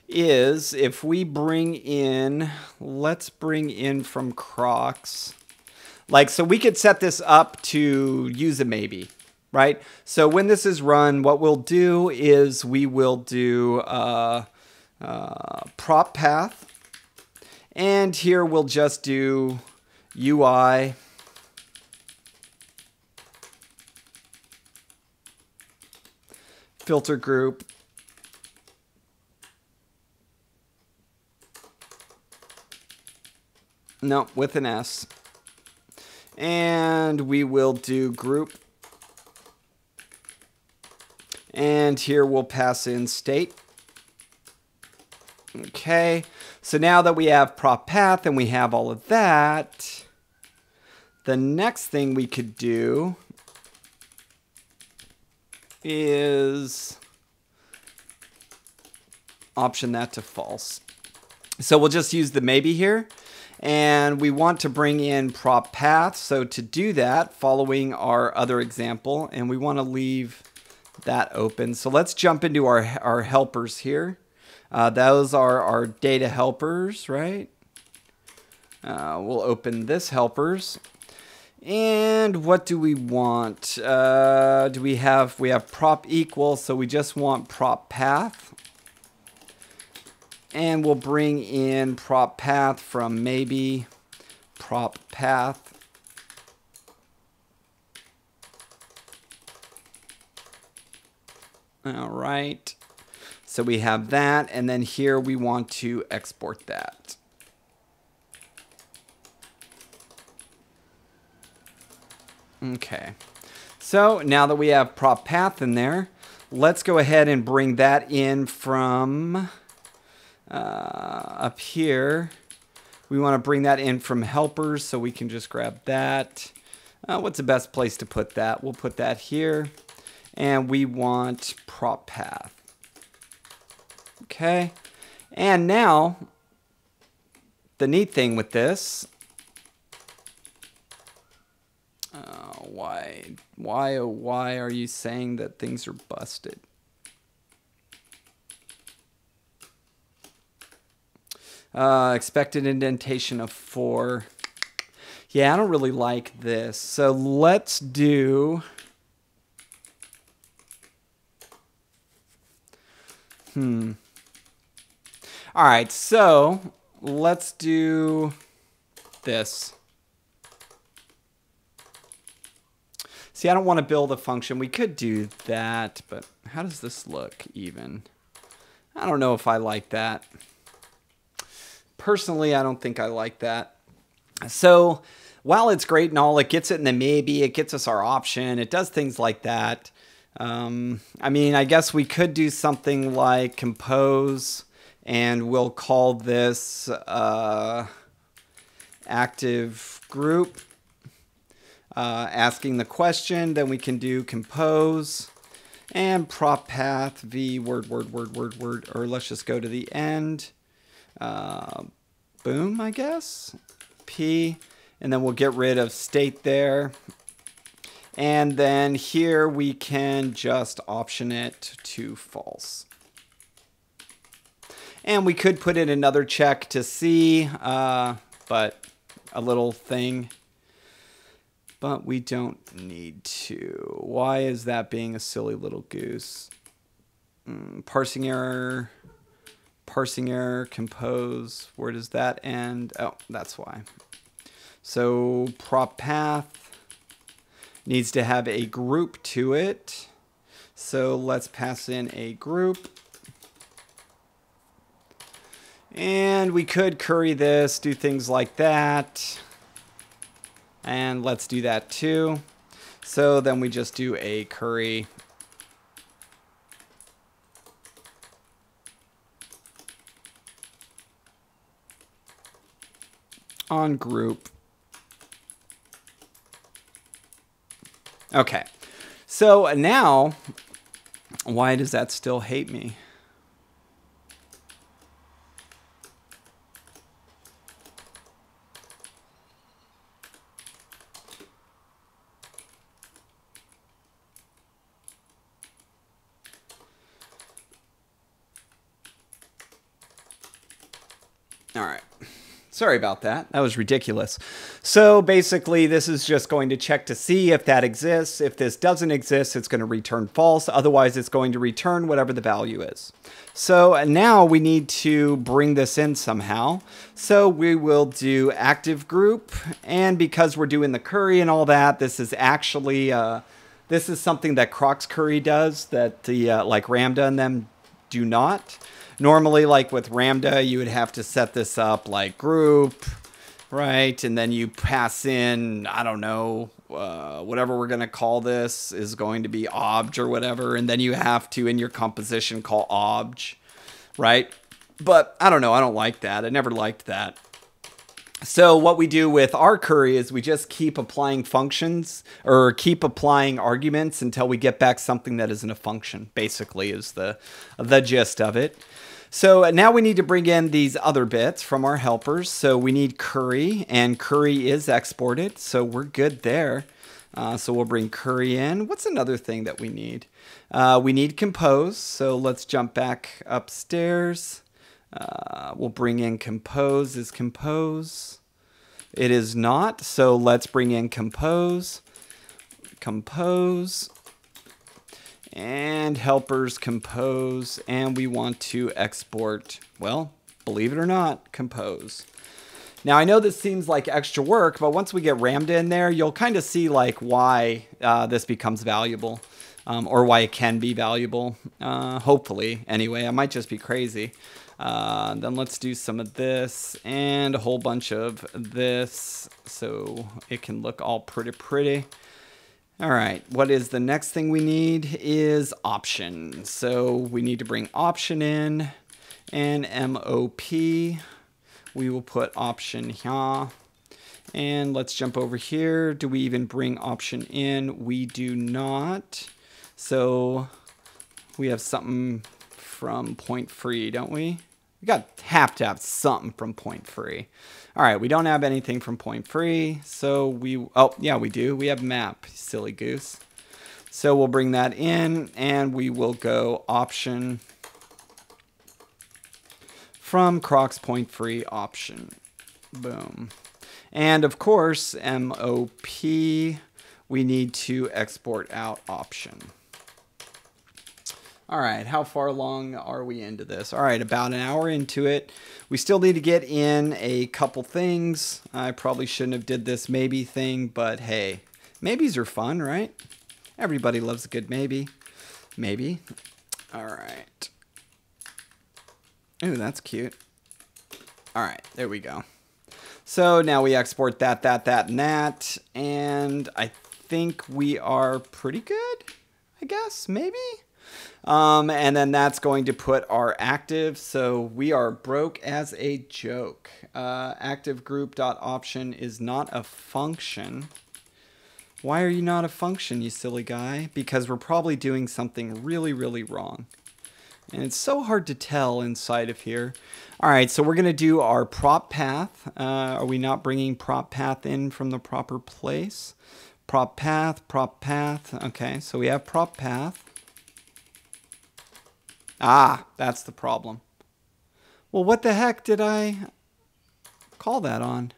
is if we bring in, let's bring in from crocks. Like, so we could set this up to use a maybe, right? So when this is run, what we'll do is we will do prop path. And here we'll just do UI filter group No, with an S. And we will do group. And here we'll pass in state. Okay, so now that we have prop path and we have all of that, the next thing we could do is option that to false. So we'll just use the maybe here. And we want to bring in prop path. So to do that, following our other example, and we want to leave that open. So let's jump into our helpers here. Those are our data helpers, right? We'll open this helpers. And what do we want? We have prop equal, so we just want prop path. And we'll bring in prop path from maybe prop path. All right. So we have that, and then here we want to export that. Okay. So now that we have prop path in there, let's go ahead and bring that in from up here. We want to bring that in from helpers, so we can just grab that. What's the best place to put that? We'll put that here, and we want prop path. Okay, and now the neat thing with this, why are you saying that things are busted? Expected indentation of 4. Yeah, I don't really like this. So let's do... All right, so let's do this. See, I don't want to build a function. We could do that, but how does this look even? I don't know if I like that. Personally, I don't think I like that. So while it's great and all, it gets it in the maybe, it gets us our option, it does things like that. I mean, I guess we could do something like compose, and we'll call this active group, asking the question. Then we can do compose and prop path v word, or let's just go to the end. Boom, I guess. P, and then we'll get rid of state there. And then here we can just option it to false. And we could put in another check to see, but a little thing. But we don't need to. Why is that being a silly little goose? Parsing error, compose. Where does that end? Oh, that's why. So prop path needs to have a group to it. So let's pass in a group. And we could curry this, do things like that. And let's do that too. So then we just do a curry. On group. Okay, so now, why does that still hate me? All right. Sorry about that. That was ridiculous. So basically, this is just going to check to see if that exists. If this doesn't exist, it's going to return false. Otherwise, it's going to return whatever the value is. So now we need to bring this in somehow. So we will do active group. And because we're doing the curry and all that, this is actually, this is something that Crocks curry does that the like Ramda and them do not. Normally, like with Ramda, you would have to set this up like group, right? And then you pass in, I don't know, whatever we're going to call this is going to be obj or whatever. And then you have to, in your composition, call obj, right? But I don't know. I don't like that. I never liked that. So what we do with our query is we just keep applying functions or keep applying arguments until we get back something that isn't a function, basically is the gist of it. So now we need to bring in these other bits from our helpers. So we need curry, and curry is exported. So we're good there. So we'll bring curry in. What's another thing that we need? We need compose. So let's jump back upstairs. We'll bring in compose. Is compose? It is not. So let's bring in compose. Compose. And helpers compose, and we want to export, well, believe it or not, compose. Now I know this seems like extra work, but once we get rammed in there, you'll kind of see like why this becomes valuable, or why it can be valuable. Hopefully, anyway. I might just be crazy. Then let's do some of this and a whole bunch of this so it can look all pretty. All right, what is the next thing we need is option. So we need to bring option in and MOP. We will put option here. And let's jump over here. Do we even bring option in? We do not. So we have something from point free, don't we? We have to have something from point free. All right, we don't have anything from point free, so oh yeah, we do. We have map, silly goose. So we'll bring that in, and we will go option from crocks point free option. Boom. And of course, MOP, we need to export out option. All right, how far along are we into this? All right, about an hour into it. We still need to get in a couple things. I probably shouldn't have did this maybe thing, but hey, maybes are fun, right? Everybody loves a good maybe. Maybe. All right. Ooh, that's cute. All right, there we go. So now we export that, and that, and I think we are pretty good, I guess, maybe? And then that's going to put our active. So we are broke as a joke. Active group.option is not a function. Why are you not a function, you silly guy? Because we're probably doing something really wrong. And it's so hard to tell inside of here. All right, so we're going to do our prop path. Are we not bringing prop path in from the proper place? Prop path. Okay, so we have prop path. Ah, that's the problem. Well, what the heck did I call that on?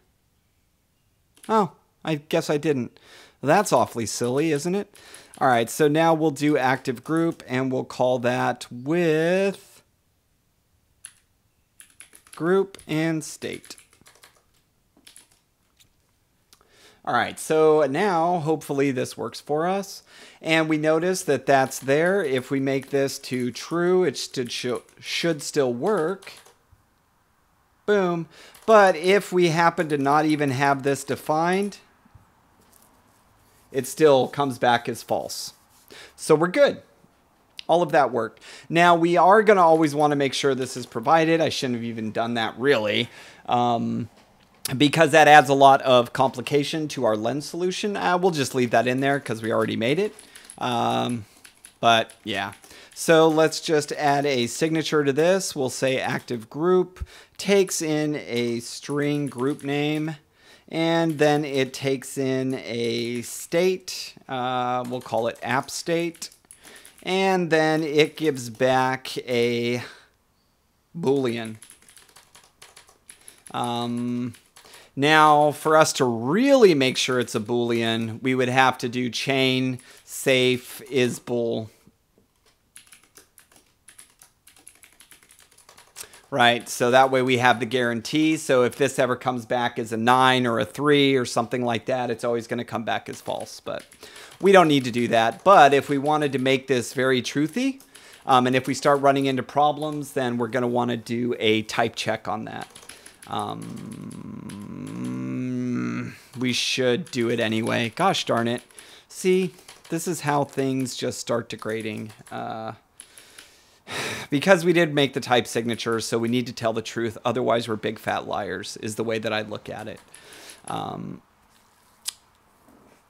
Oh, I guess I didn't. That's awfully silly, isn't it? All right, so now we'll do active group, and we'll call that with group and state. All right, so now hopefully this works for us. And we notice that that's there. If we make this to true, it should still work. Boom. But if we happen to not even have this defined, it still comes back as false. So we're good. All of that worked. Now we are going to always want to make sure this is provided. I shouldn't have even done that really. Because that adds a lot of complication to our lens solution. We'll just leave that in there because we already made it. But yeah, so let's just add a signature to this. We'll say active group takes in a string group name, and then it takes in a state. We'll call it app state, and then it gives back a Boolean. Now, for us to really make sure it's a Boolean, we would have to do chain safe is bool. Right, so that way we have the guarantee. So if this ever comes back as a 9 or a 3 or something like that, it's always going to come back as false. But we don't need to do that. But if we wanted to make this very truthy, and if we start running into problems, then we're going to want to do a type check on that. we should do it anyway. Gosh darn it. See, this is how things just start degrading. Because we did make the type signature, so we need to tell the truth. Otherwise, we're big fat liars, is the way that I look at it.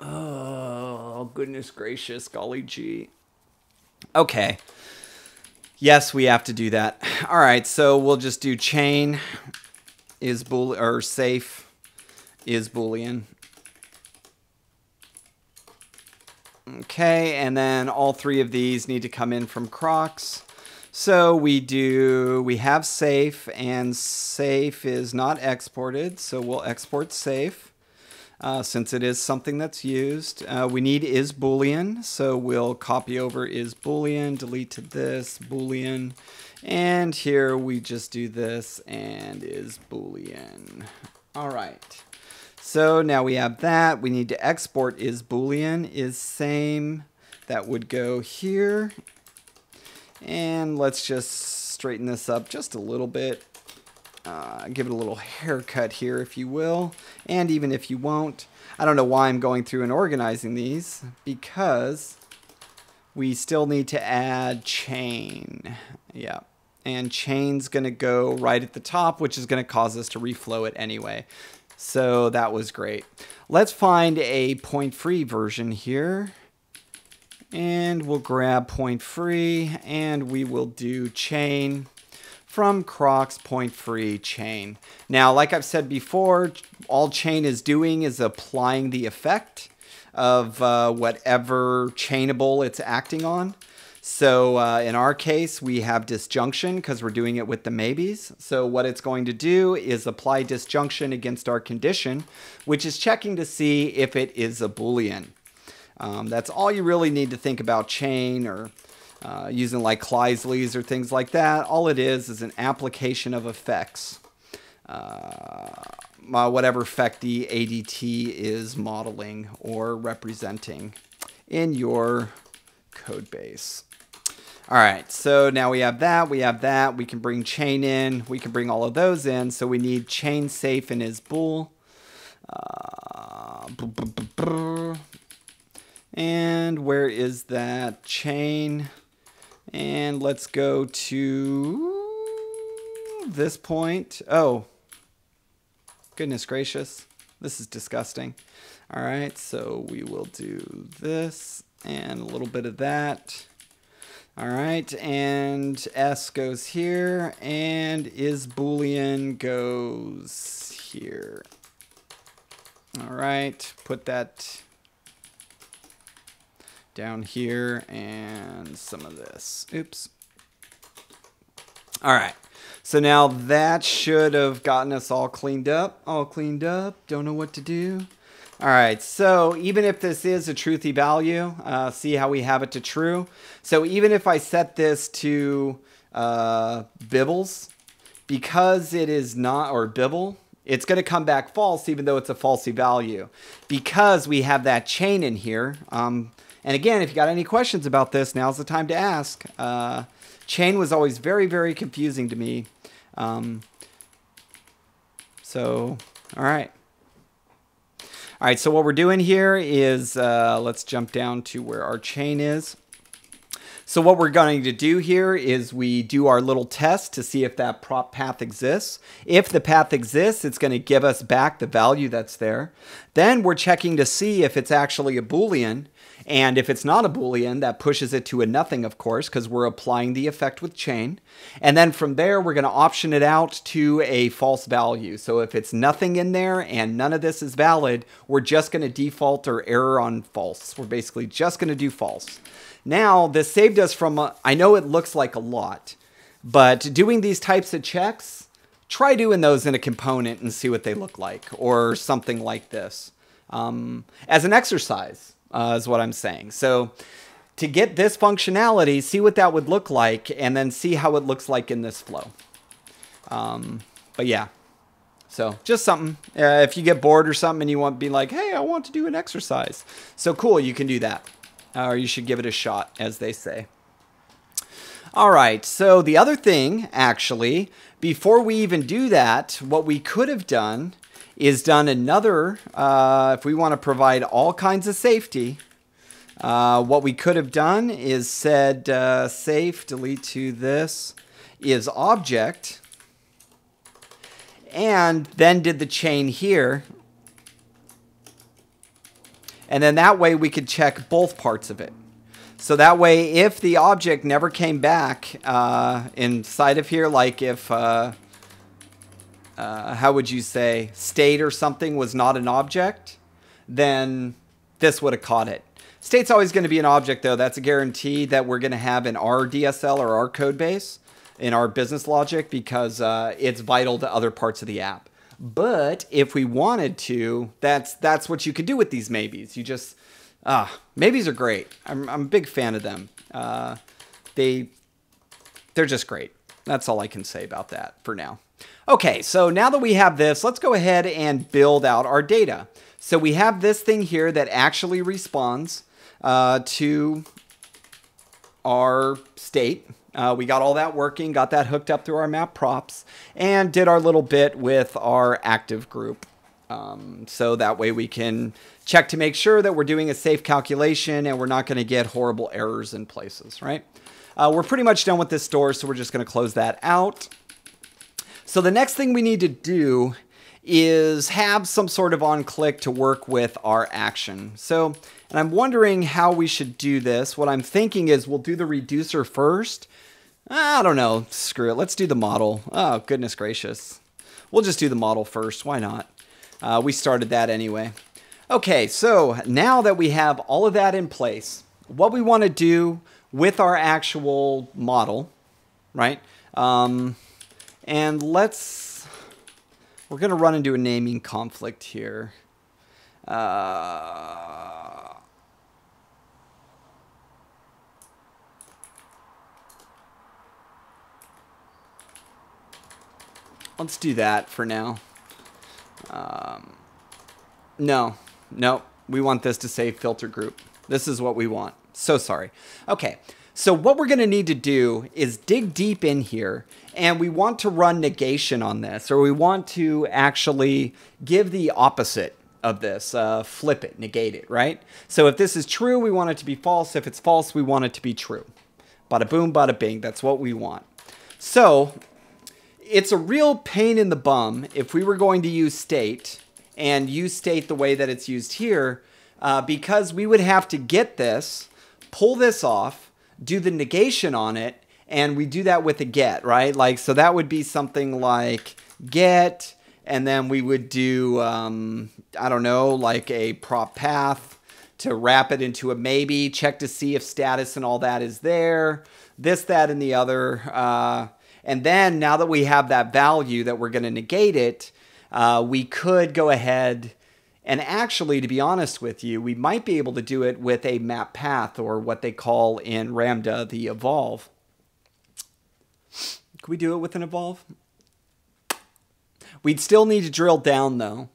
Oh, goodness gracious, golly gee. Okay. Yes, we have to do that. All right, so we'll just do chain is Boolean, or safe is Boolean. Okay, and then all three of these need to come in from crocks. So we have safe, and safe is not exported, so we'll export safe since it is something that's used. We need is Boolean, so we'll copy over is Boolean, delete to this, Boolean, and here we just do this and is Boolean. All right. So now we have that. We need to export is Boolean, is same. That would go here. And let's just straighten this up just a little bit. Give it a little haircut here, if you will. And even if you won't. I don't know why I'm going through and organizing these, because we still need to add chain. Yeah. And chain's going to go right at the top, which is going to cause us to reflow it anyway. So that was great. Let's find a point free version here. And we'll grab point free, and we will do chain from crocks point free chain. Now, like I've said before, all chain is doing is applying the effect of whatever chainable it's acting on. So in our case, we have disjunction because we're doing it with the maybes. So what it's going to do is apply disjunction against our condition, which is checking to see if it is a Boolean. That's all you really need to think about chain, or using like Kleisleys or things like that. All it is an application of effects, whatever effect the ADT is modeling or representing in your code base. All right, so now we have that, we can bring chain in, we can bring all of those in, so we need chain safe and is bool. And where is that chain? And let's go to this point. Oh, goodness gracious. This is disgusting. All right, so we will do this and a little bit of that. All right, and S goes here, and is Boolean goes here. All right, put that down here, and some of this. Oops. All right, so now that should have gotten us all cleaned up. Don't know what to do. All right, so even if this is a truthy value, see how we have it to true. So even if I set this to bibbles, because it is not, or bibble, it's going to come back false even though it's a falsy value, because we have that chain in here. And again, if you got any questions about this, now's the time to ask. Chain was always very, very confusing to me. So, all right. All right, so what we're doing here is, let's jump down to where our chain is. So what we're going to do here is we do our little test to see if that prop path exists. If the path exists, it's going to give us back the value that's there. Then we're checking to see if it's actually a Boolean. And if it's not a Boolean, that pushes it to a nothing, of course, because we're applying the effect with chain. And then from there, we're going to option it out to a false value. So if it's nothing in there and none of this is valid, we're just going to default or error on false. We're basically just going to do false. Now, this saved us from, I know it looks like a lot, but doing these types of checks, try doing those in a component and see what they look like, or something like this. As an exercise. Is what I'm saying. So to get this functionality, see what that would look like, and then see how it looks like in this flow. But yeah, so just something. If you get bored or something and you want to be like, hey, I want to do an exercise. So cool, you can do that. Or you should give it a shot, as they say. All right, so the other thing, actually, before we even do that, what we could have done is done another, if we want to provide all kinds of safety, what we could have done is said safe, delete to this, is object, and then did the chain here. And then that way we could check both parts of it. So that way, if the object never came back inside of here, like if, how would you say, state or something was not an object, then this would have caught it. State's always going to be an object, though. That's a guarantee that we're going to have in our DSL or our code base, in our business logic, because it's vital to other parts of the app. But if we wanted to, that's what you could do with these maybes. You just, maybes are great. I'm a big fan of them. They're just great. That's all I can say about that for now. Okay, so now that we have this, let's go ahead and build out our data. So we have this thing here that actually responds to our state. We got all that working, got that hooked up through our map props, and did our little bit with our active group. So that way we can check to make sure that we're doing a safe calculation and we're not going to get horrible errors in places, right? We're pretty much done with this store, so we're just going to close that out. So the next thing we need to do is have some sort of OnClick to work with our action. So, and I'm wondering how we should do this. What I'm thinking is we'll do the reducer first. I don't know. Screw it. Let's do the model. Oh, goodness gracious. We'll just do the model first. Why not? We started that anyway. Okay, so now that we have all of that in place, what we want to do with our actual model, right? And we're going to run into a naming conflict here. Let's do that for now. No, we want this to say filter group. This is what we want. So sorry. Okay, so what we're going to need to do is dig deep in here, and we want to run negation on this, or we want to actually give the opposite of this, flip it, negate it, right? So if this is true, we want it to be false. If it's false, we want it to be true. Bada boom, bada bing. That's what we want. So it's a real pain in the bum if we were going to use state and use state the way that it's used here, because we would have to get this, pull this off, do the negation on it, and we do that with a get, right? Like, so that would be something like get, and then we would do, I don't know, like a prop path to wrap it into a maybe, check to see if status and all that is there, this, that, and the other. And then now that we have that value that we're going to negate it, we could go ahead and actually, to be honest with you, we might be able to do it with a map path, or what they call in Ramda the evolve. Could we do it with an evolve? We'd still need to drill down though,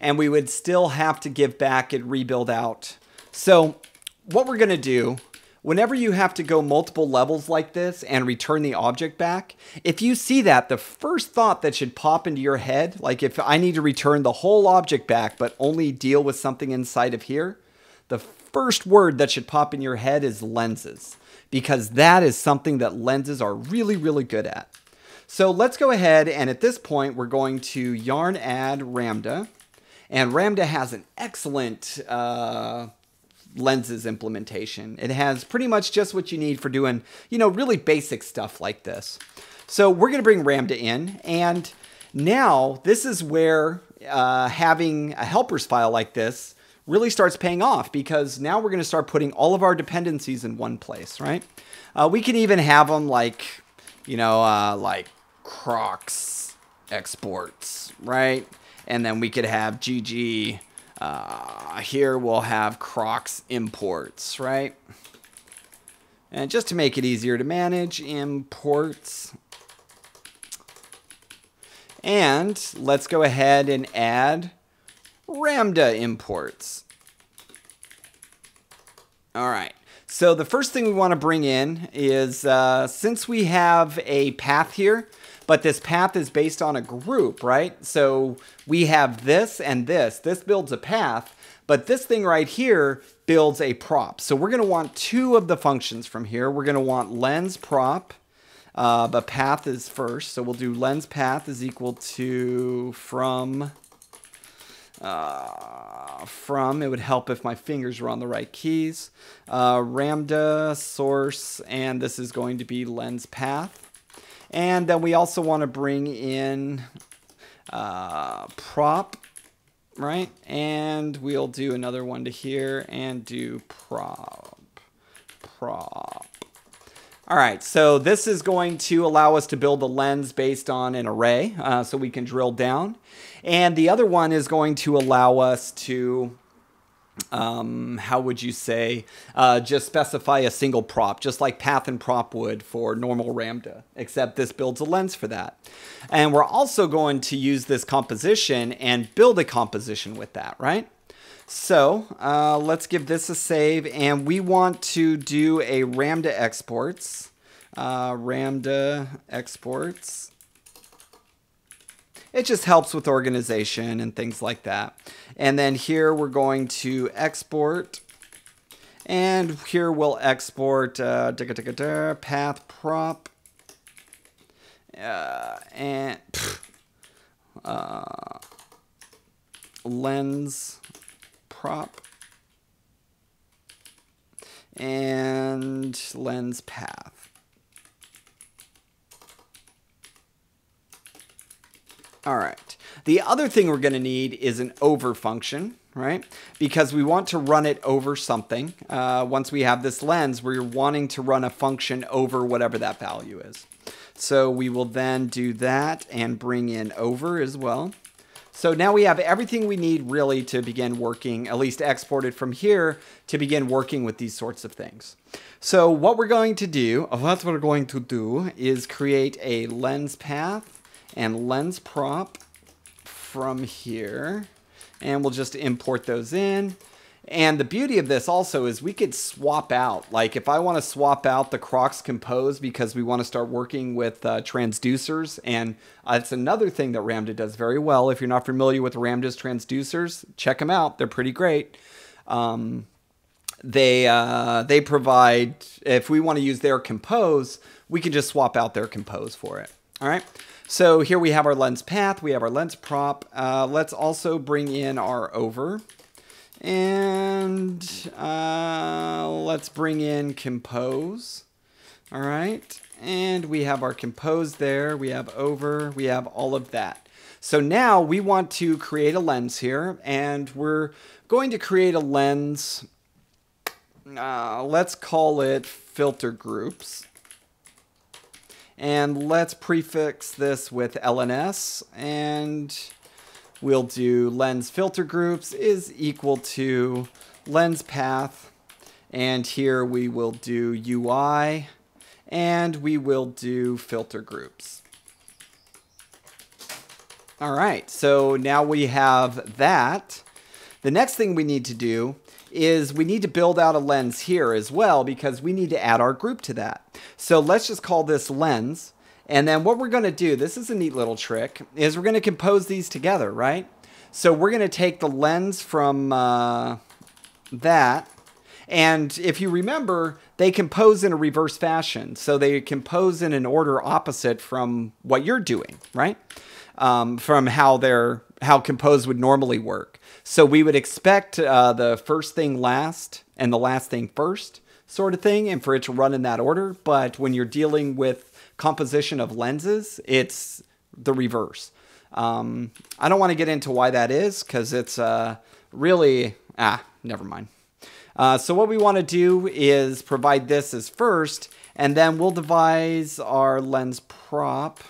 and we would still have to give back and rebuild out. So what we're going to do, whenever you have to go multiple levels like this and return the object back, if you see that, the first thought that should pop into your head, like if I need to return the whole object back but only deal with something inside of here, the first word that should pop in your head is lenses, because that is something that lenses are really, really good at. So let's go ahead, and at this point we're going to yarn add Ramda, and Ramda has an excellent lenses implementation. It has pretty much just what you need for doing, you know, really basic stuff like this. So we're going to bring Ramda in, and now this is where having a helpers file like this really starts paying off, because now we're going to start putting all of our dependencies in one place, right? We can even have them like, you know, like crocks exports, right? And then we could have GG. Here we'll have crocks imports, right? And just to make it easier to manage, imports. And let's go ahead and add Ramda imports. All right. So the first thing we want to bring in is, since we have a path here, but this path is based on a group, right? So we have this and this. This builds a path, but this thing right here builds a prop. So we're going to want two of the functions from here. We're going to want lens prop, but path is first. So we'll do lens path is equal to from, it would help if my fingers were on the right keys, Ramda source, and this is going to be lens path. And then we also want to bring in prop, right? And we'll do another one to here and do prop. All right, so this is going to allow us to build a lens based on an array, so we can drill down. And the other one is going to allow us to, how would you say, just specify a single prop, just like path and prop would for normal Ramda, except this builds a lens for that. And we're also going to use this composition and build a composition with that, right? So let's give this a save, and we want to do a Ramda exports. It just helps with organization and things like that. And then here we're going to export, and here we'll export path prop and lens prop and lens path. All right. The other thing we're going to need is an over function, right? Because we want to run it over something. Once we have this lens, we're wanting to run a function over whatever that value is. So we will then do that and bring in over as well. So now we have everything we need really to begin working, at least exported from here, to begin working with these sorts of things. So what we're going to do, is create a lens path and lens prop from here. And we'll just import those in. And the beauty of this also is we could swap out, like if I want to swap out the crocks compose because we want to start working with transducers, and that's another thing that Ramda does very well. If you're not familiar with Ramda's transducers, check them out. They're pretty great. They provide, if we want to use their compose, we can just swap out their compose for it. All right. So here we have our lens path. We have our lens prop. Let's also bring in our over. And let's bring in compose. All right. And we have our compose there. We have over. We have all of that. So now we want to create a lens here. And we're going to create a lens. Let's call it filter groups. And let's prefix this with LNS. And we'll do lens filter groups is equal to lens path. And here we will do UI. And we will do filter groups. All right, so now we have that. The next thing we need to do is we need to build out a lens here as well, because we need to add our group to that. So let's just call this lens. And then what we're going to do, this is a neat little trick, is we're going to compose these together, right? So we're going to take the lens from that. And if you remember, they compose in a reverse fashion. So they compose in an order opposite from what you're doing, right? From how compose would normally work. So we would expect the first thing last and the last thing first sort of thing, and for it to run in that order. But when you're dealing with composition of lenses, it's the reverse. I don't want to get into why that is, because it's really, never mind. So what we want to do is provide this as first, and then we'll devise our lens prop.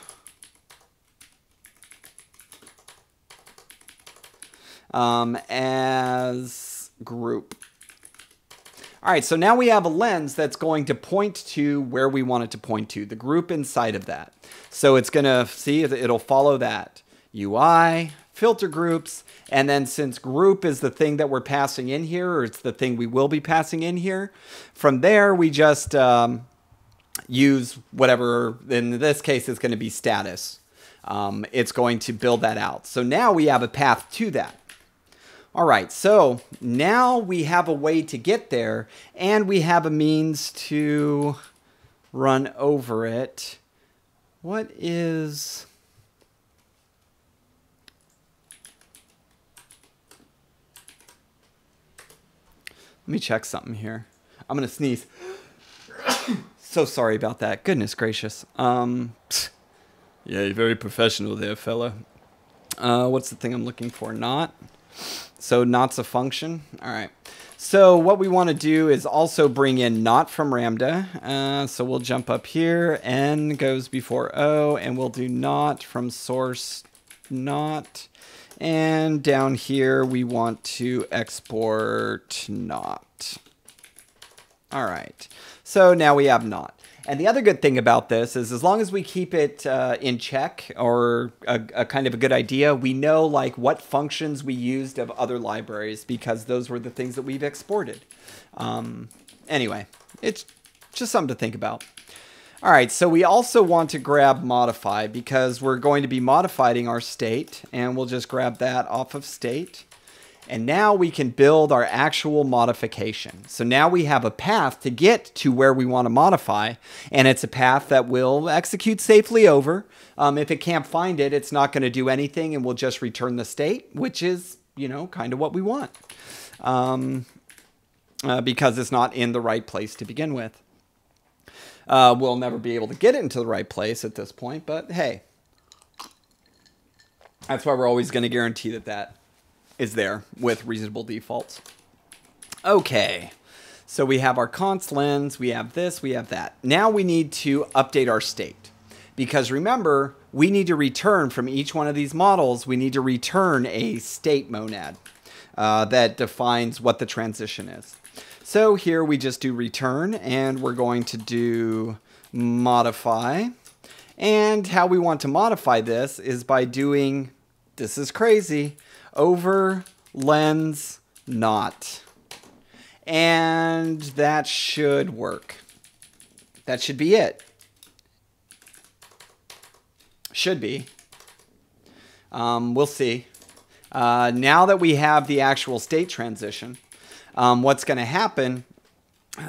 As group. All right, so now we have a lens that's going to point to where we want it to point to, the group inside of that. So it's going to see, it'll follow that. UI, filter groups, and then since group is the thing that we're passing in here, or it's the thing we will be passing in here, from there we just use whatever, in this case, it's going to be status. It's going to build that out. So now we have a path to that. All right, so now we have a way to get there, and we have a means to run over it. What is... Let me check something here. I'm going to sneeze. So sorry about that. Goodness gracious. Yeah, you're very professional there, fella. What's the thing I'm looking for? Not. So not's a function. All right. So what we want to do is also bring in not from Ramda. So we'll jump up here. N goes before O, and we'll do not from source not. And down here, we want to export not. All right. So now we have not. And the other good thing about this is as long as we keep it in check, or a kind of a good idea, we know like what functions we used of other libraries because those were the things that we've exported. Anyway, it's just something to think about. All right, so we also want to grab modify because we're going to be modifying our state, and we'll just grab that off of state. And now we can build our actual modification. So now we have a path to get to where we want to modify, and it's a path that will execute safely over. If it can't find it, it's not going to do anything, and we'll just return the state, which is, you know, kind of what we want because it's not in the right place to begin with. We'll never be able to get it into the right place at this point, but hey, that's why we're always going to guarantee that that is there with reasonable defaults. Okay, so we have our const lens, we have this, we have that. Now we need to update our state because remember, we need to return from each one of these models, we need to return a state monad that defines what the transition is. So here we just do return, and we're going to do modify. And how we want to modify this is by doing, this is crazy, over lens not. And that should work. That should be it. Should be. We'll see. Now that we have the actual state transition, what's going to happen,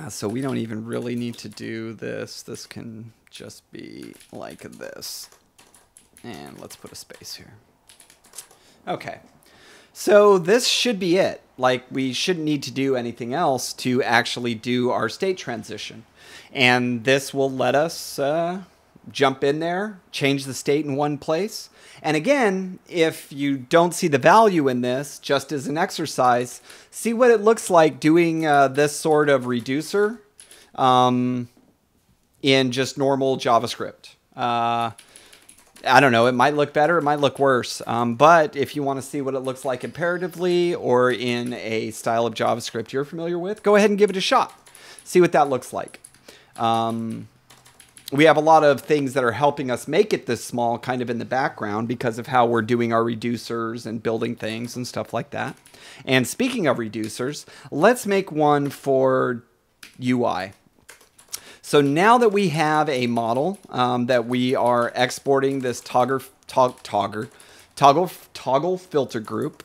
so we don't even really need to do this. This can just be like this. And let's put a space here. Okay. So this should be it. Like we shouldn't need to do anything else to actually do our state transition. And this will let us jump in there, change the state in one place. And again, if you don't see the value in this, just as an exercise, see what it looks like doing this sort of reducer in just normal JavaScript. I don't know, it might look better, it might look worse. But if you want to see what it looks like imperatively or in a style of JavaScript you're familiar with, go ahead and give it a shot. See what that looks like. We have a lot of things that are helping us make it this small kind of in the background because of how we're doing our reducers and building things and stuff like that. And speaking of reducers, let's make one for UI. So now that we have a model that we are exporting this toggle filter group,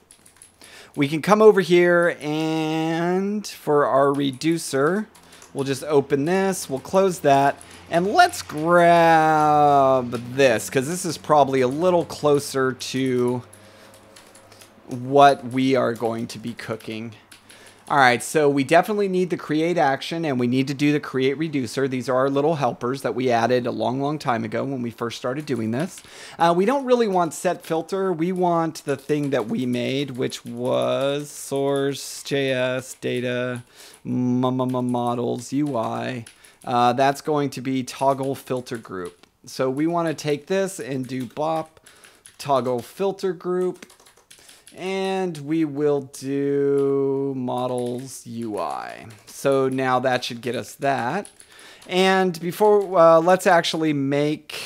we can come over here and for our reducer, we'll just open this, we'll close that, and let's grab this because this is probably a little closer to what we are going to be cooking. All right, so we definitely need the create action and we need to do the create reducer. These are our little helpers that we added a long time ago when we first started doing this. We don't really want set filter. We want the thing that we made, which was source.js data models UI. That's going to be toggle filter group. So we want to take this and do bop toggle filter group. And we will do models UI. So now that should get us that. And before, let's actually make,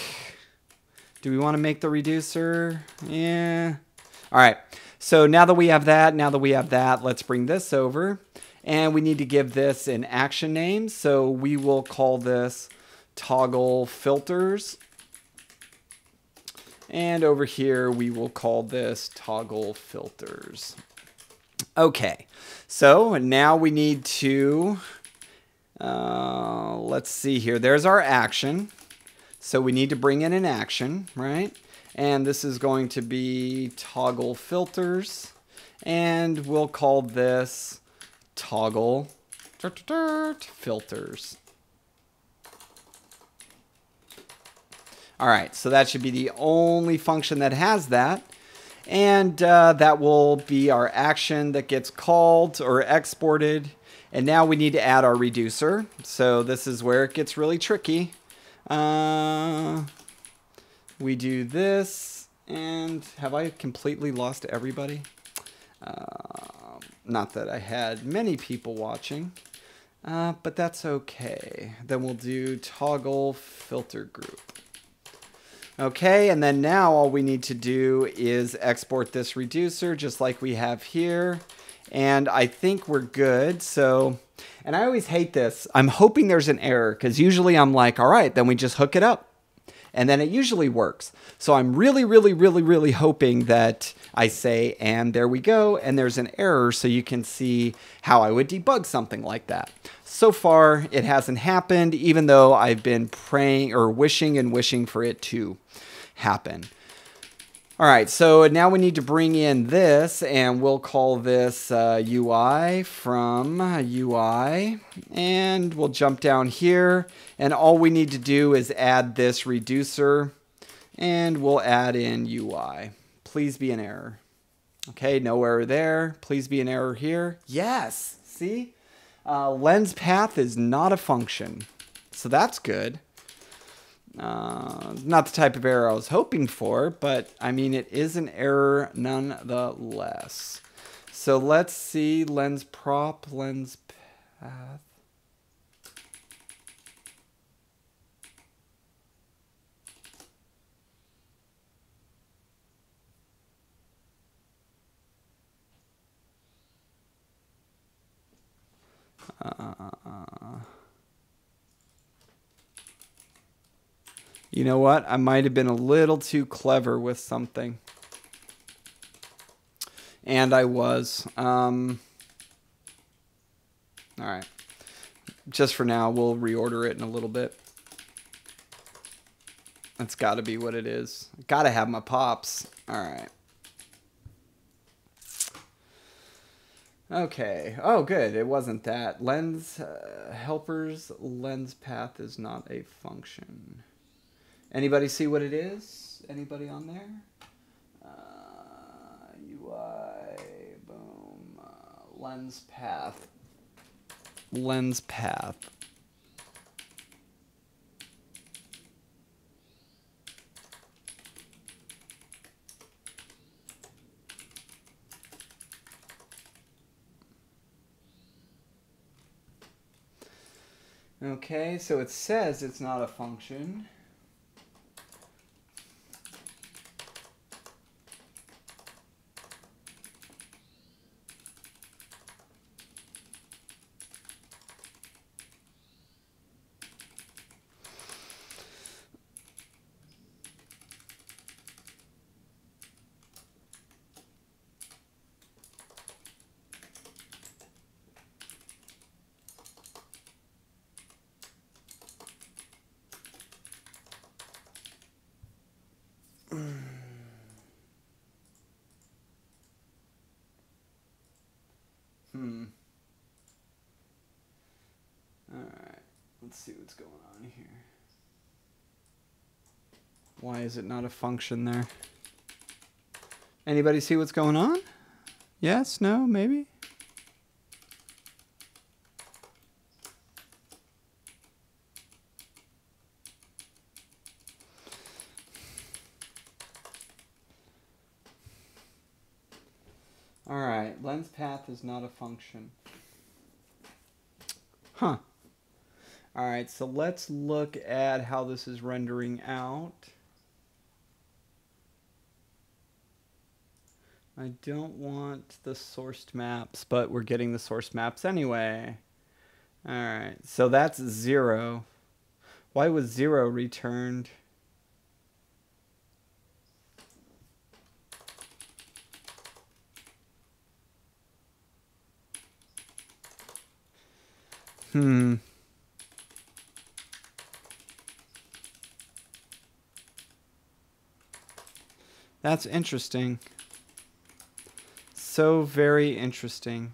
do we want to make the reducer? Yeah. All right. So now that we have that, let's bring this over. And we need to give this an action name. So we will call this toggle filters. And over here, we will call this toggle filters. Okay, so now we need to, let's see here. There's our action. So we need to bring in an action, right? And this is going to be toggle filters. And we'll call this toggle filters. All right, so that should be the only function that has that. And that will be our action that gets called or exported. And now we need to add our reducer. So this is where it gets really tricky. We do this, and have I completely lost everybody? Not that I had many people watching, but that's okay. Then we'll do toggle filter group. Okay, and then now all we need to do is export this reducer just like we have here. And I think we're good. So, and I always hate this. I'm hoping there's an error because usually I'm like, all right, then we just hook it up. And then it usually works. So I'm really hoping that I say, and there we go, and there's an error so you can see how I would debug something like that. So far, it hasn't happened, even though I've been praying or wishing and wishing for it to happen. All right, so now we need to bring in this, and we'll call this UI from UI, and we'll jump down here, and all we need to do is add this reducer, and we'll add in UI. Please be an error. Okay, no error there. Please be an error here. Yes, see? Lens path is not a function, so that's good. Not the type of error I was hoping for, but I mean, it is an error nonetheless. So let's see, lens prop, lens path. You know what? I might have been a little too clever with something. And I was. All right. Just for now, we'll reorder it in a little bit. That's got to be what it is. Got to have my pops. All right. Okay. Oh, good. It wasn't that. Lens helpers lens path is not a function. Anybody see what it is? Anybody on there? UI, boom, lens path. Lens path. Okay, so it says it's not a function. All right, let's see what's going on here. Why is it not a function there? Anybody see what's going on? Yes, no, maybe? All right, lens path is not a function. Huh. All right, so let's look at how this is rendering out. I don't want the sourced maps, but we're getting the source maps anyway. All right, so that's 0. Why was 0 returned? That's interesting. So very interesting.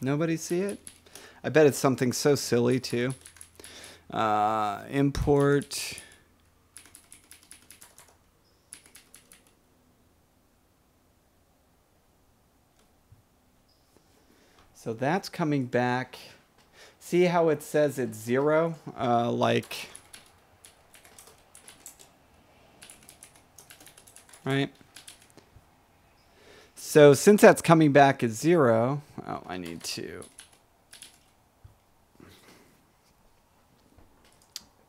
Nobody see it? I bet it's something so silly too. Import. So that's coming back. See how it says it's 0? Like, right? So since that's coming back as 0, oh, I need to.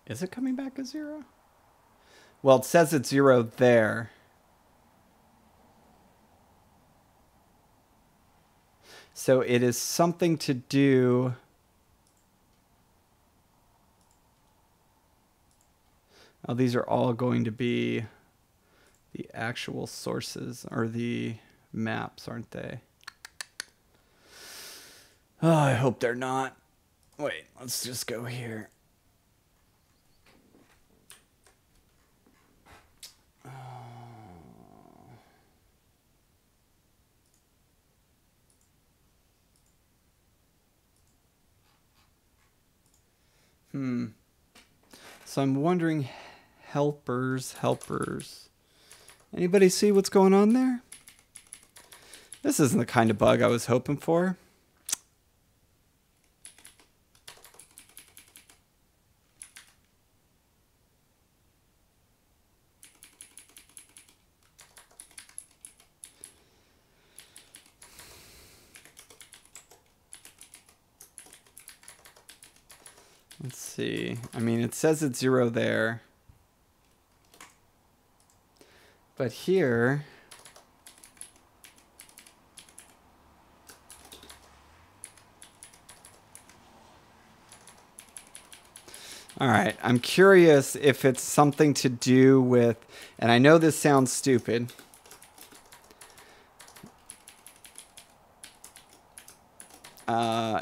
Is it coming back as 0? Well, it says it's 0 there. So it is something to do. Oh, these are all going to be the actual sources or the maps, aren't they? Oh, I hope they're not. Wait, let's just go here. So I'm wondering, helpers. Anybody see what's going on there? This isn't the kind of bug I was hoping for. Let's see. I mean, it says it's 0 there. But here, all right, I'm curious if it's something to do with, and I know this sounds stupid.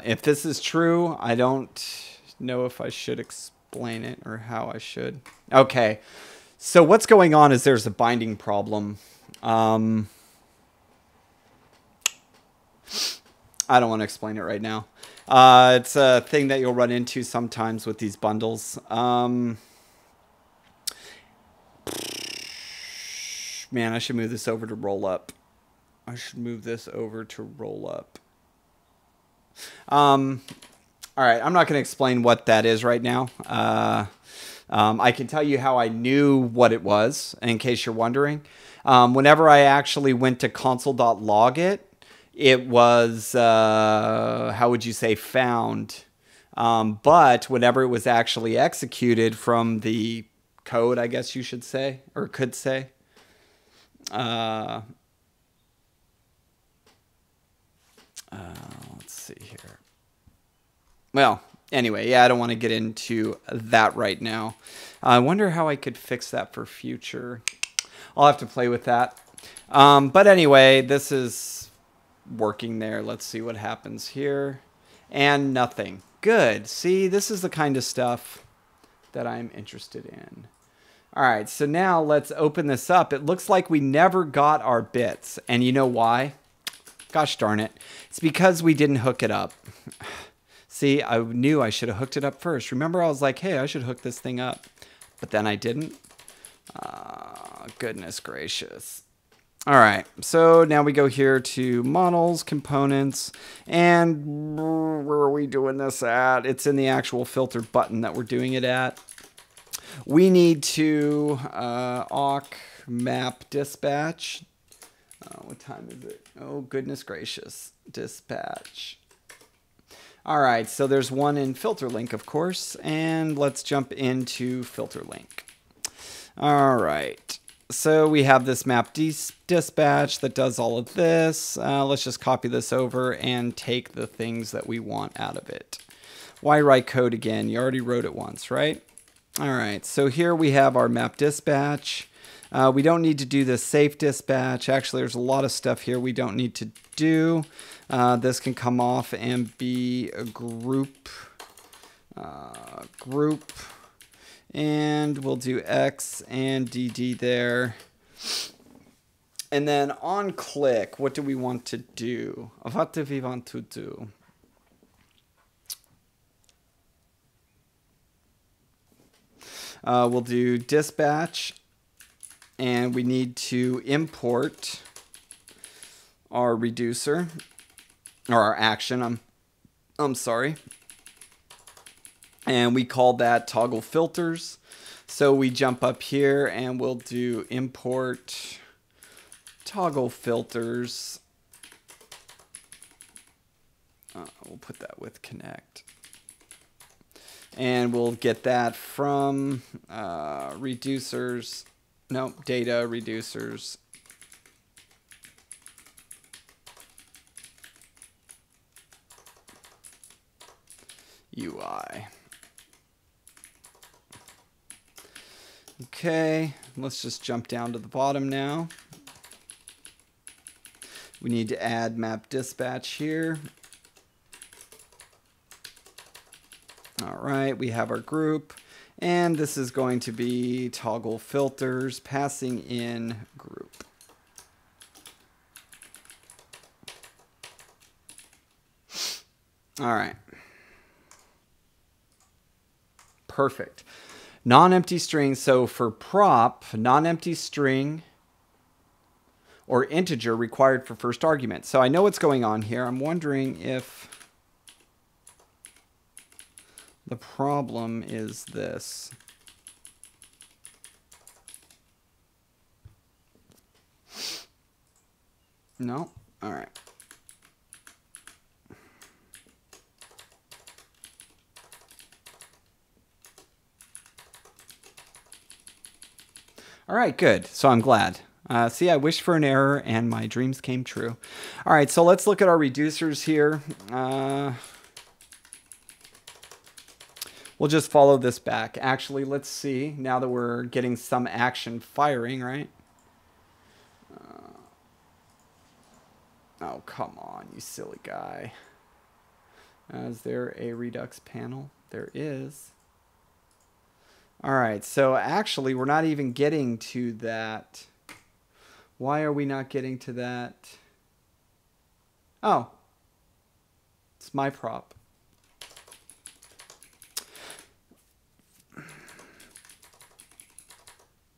If this is true, I don't know if I should explain it or how I should. Okay, so what's going on is there's a binding problem. I don't want to explain it right now. It's a thing that you'll run into sometimes with these bundles. Man, I should move this over to roll up. All right, I'm not going to explain what that is right now. I can tell you how I knew what it was, in case you're wondering. Whenever I actually went to console.log it was, how would you say, found. But whenever it was actually executed from the code, I guess you should say, or could say, let's see here. Well, anyway, yeah, I don't want to get into that right now. I wonder how I could fix that for future. I'll have to play with that. But anyway, this is working there. Let's see what happens here. And nothing. Good. See, this is the kind of stuff that I'm interested in. All right, so now let's open this up. It looks like we never got our bits. And you know why? Gosh darn it. It's because we didn't hook it up. See, I knew I should have hooked it up first. Remember, I was like, hey, I should hook this thing up. But then I didn't. Goodness gracious. All right, so now we go here to models, components, and where are we doing this at? It's in the actual filter button that we're doing it at. We need to awk map dispatch. What time is it? Oh, goodness gracious. Dispatch. All right, so there's one in filter link, of course, and let's jump into filter link. All right, so we have this map dispatch that does all of this. Let's just copy this over and take the things that we want out of it. Why write code again? You already wrote it once, right? All right, so here we have our map dispatch. We don't need to do the safe dispatch. Actually, there's a lot of stuff here we don't need to do. This can come off and be a group. And we'll do X and DD there. And then on click, what do we want to do? What do we want to do? We'll do dispatch, and we need to import our reducer, or our action, I'm sorry. And we call that toggle filters. So we jump up here and we'll do import toggle filters. We'll put that with connect. And we'll get that from reducers. Nope, data reducers. UI. Okay, let's just jump down to the bottom now. We need to add map dispatch here. All right, we have our group, and this is going to be toggle filters passing in group. All right. Perfect. Non-empty string. So for prop, non-empty string or integer required for first argument. So I know what's going on here. I'm wondering if the problem is this. No? All right. All right, good. So I'm glad. See, I wished for an error and my dreams came true. All right, so let's look at our reducers here. We'll just follow this back. Actually, let's see, now that we're getting some action firing, right? Oh, come on, you silly guy. Is there a Redux panel? There is. All right, so actually, we're not even getting to that. Why are we not getting to that? Oh, it's my prop.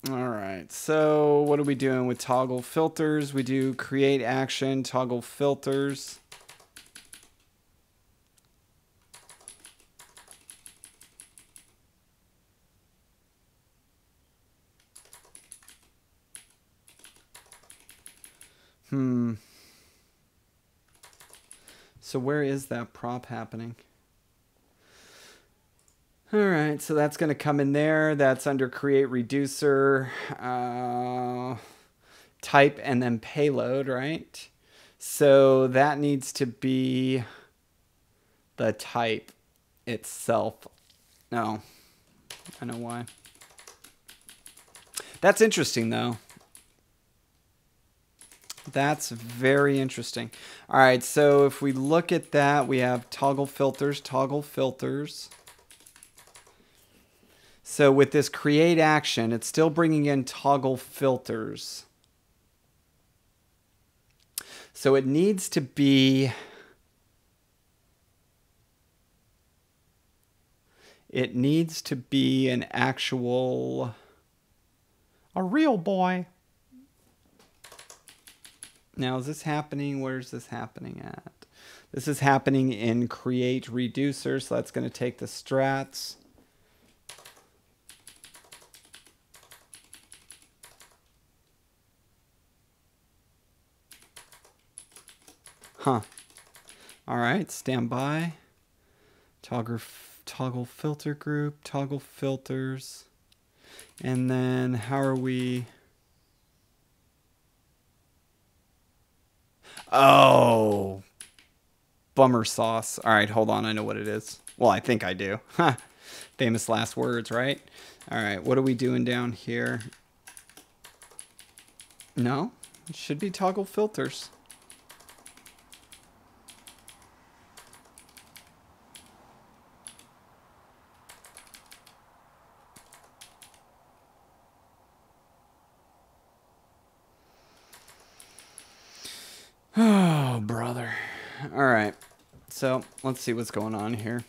All right, so what are we doing with toggle filters? We do create action, toggle filters. So where is that prop happening? All right, so that's going to come in there. That's under create reducer, type, and then payload, right? So that needs to be the type itself. No, I know why. That's interesting, though. That's very interesting. All right, so if we look at that, we have toggle filters, toggle filters. So with this create action, it's still bringing in toggle filters. So it needs to be, an actual, a real boy. Now, is this happening? Where's this happening at? This is happening in create reducer, so that's going to take the strats. Huh. All right, stand by. Toggle filter group, toggle filters. And then how are we? Oh, bummer sauce. All right, hold on. I know what it is. Well, I think I do. Famous last words, right? All right, what are we doing down here? No, it should be toggle filters. Oh, brother. All right. So let's see what's going on here.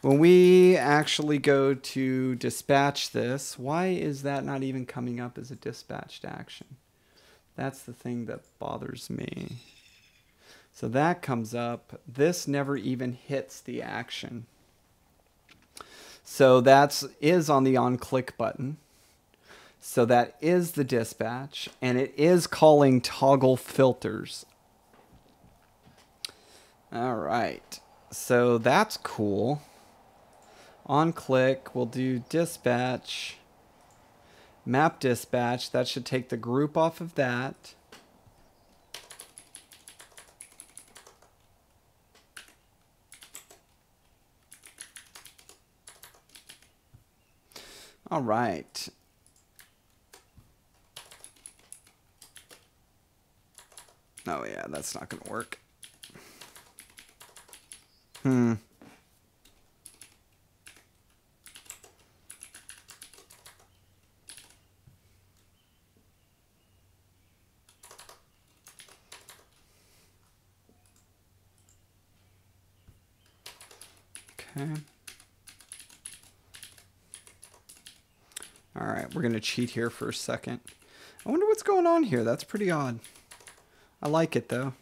When we actually go to dispatch this, why is that not even coming up as a dispatched action? That's the thing that bothers me. So that comes up. This never even hits the action. So that is on the OnClick button. So that is the dispatch, and it is calling toggle filters. All right, so that's cool. OnClick, we'll do dispatch, map dispatch. That should take the group off of that. All right. Oh yeah, that's not gonna work. Okay. All right, we're gonna cheat here for a second. I wonder what's going on here. That's pretty odd. I like it though.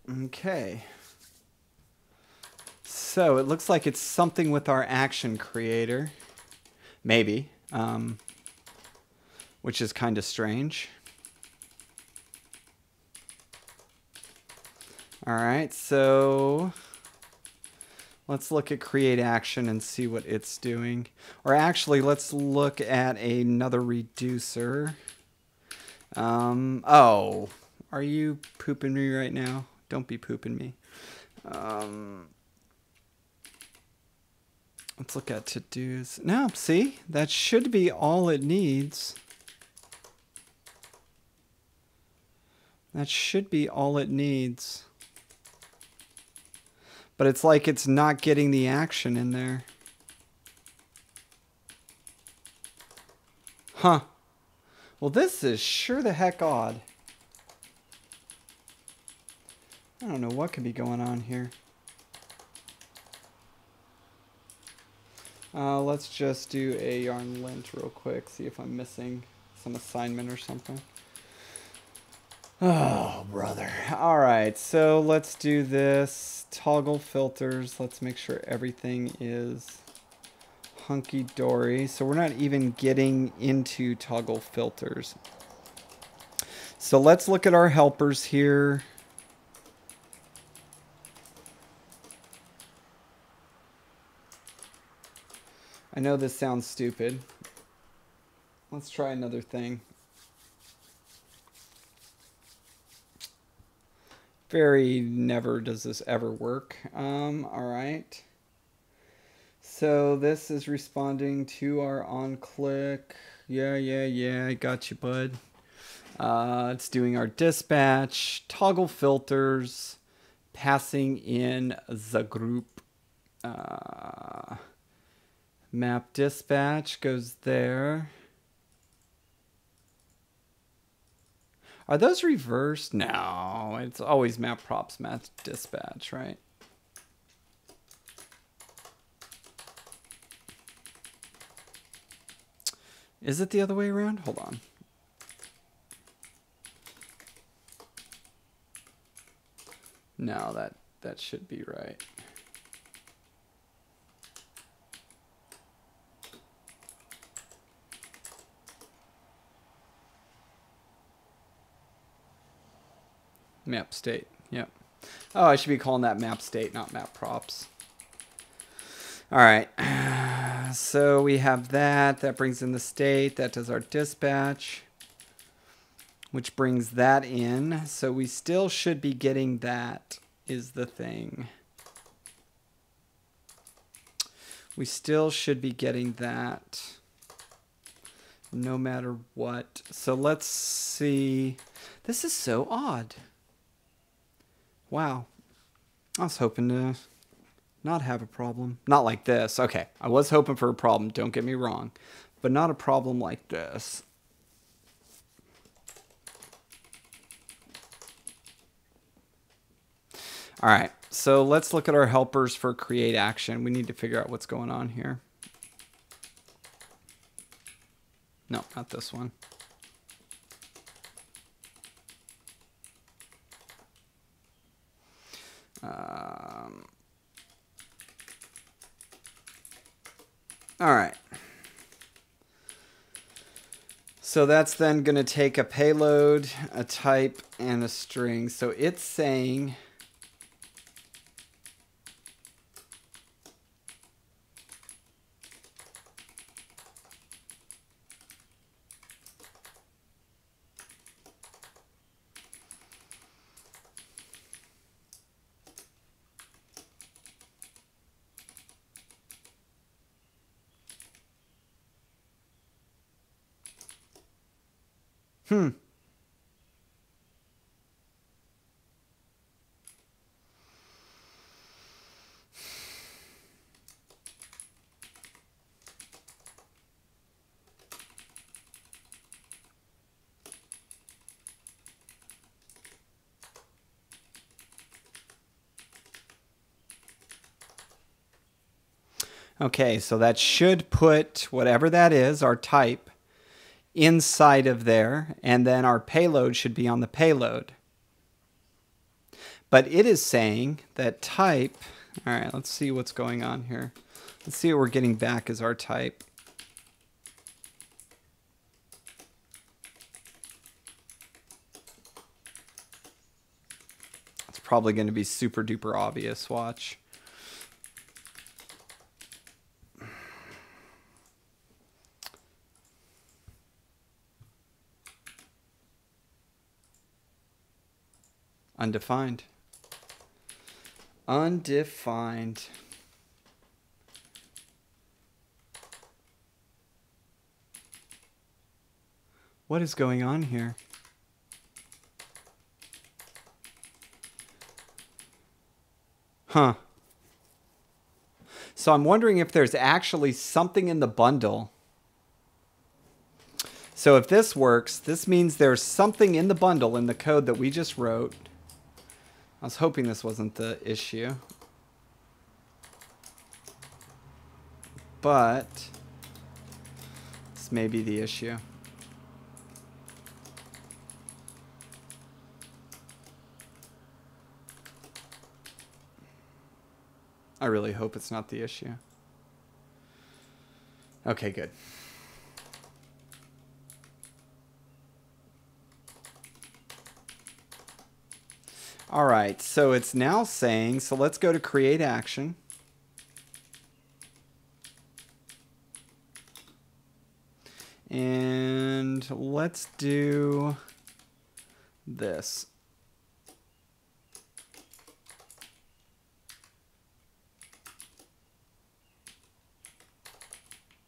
Okay. So it looks like it's something with our action creator. Maybe. Which is kind of strange. All right, so let's look at create action and see what it's doing. Or actually, let's look at another reducer. Oh, are you pooping me right now? Don't be pooping me. Let's look at to-dos. No, see? That should be all it needs. That should be all it needs. But it's like it's not getting the action in there. Huh. Well, this is sure the heck odd. I don't know what could be going on here. Let's just do a yarn lint real quick, see if I'm missing some assignment or something. Oh, brother. All right, so let's do this. Toggle filters. Let's make sure everything is hunky-dory. So we're not even getting into toggle filters. So let's look at our helpers here. I know this sounds stupid. Let's try another thing. Very never does this ever work. All right. So this is responding to our OnClick. Yeah, I got you, bud. It's doing our dispatch, toggle filters, passing in the group. Map dispatch goes there. Are those reversed? No, it's always map props, map dispatch, right? Is it the other way around? Hold on. No, that should be right. Map state. Yep. Oh, I should be calling that map state, not map props. All right. So we have that. That brings in the state. That does our dispatch, which brings that in. So we still should be getting that, is the thing. We still should be getting that no matter what. So let's see. This is so odd. Wow. I was hoping to not have a problem. Not like this. Okay. I was hoping for a problem. Don't get me wrong. But not a problem like this. All right. So let's look at our helpers for create action. We need to figure out what's going on here. No, not this one. All right. So that's then going to take a payload, a type, and a string. So it's saying okay, so that should put whatever that is, our type, inside of there, and then our payload should be on the payload. But it is saying that type, all right, let's see what's going on here. Let's see what we're getting back as our type. It's probably going to be super duper obvious, watch. Undefined. Undefined. What is going on here? Huh. So I'm wondering if there's actually something in the bundle. So if this works, this means there's something in the bundle in the code that we just wrote. I was hoping this wasn't the issue. But this may be the issue. I really hope it's not the issue. Okay, good. All right, so it's now saying, so let's go to create action. And let's do this.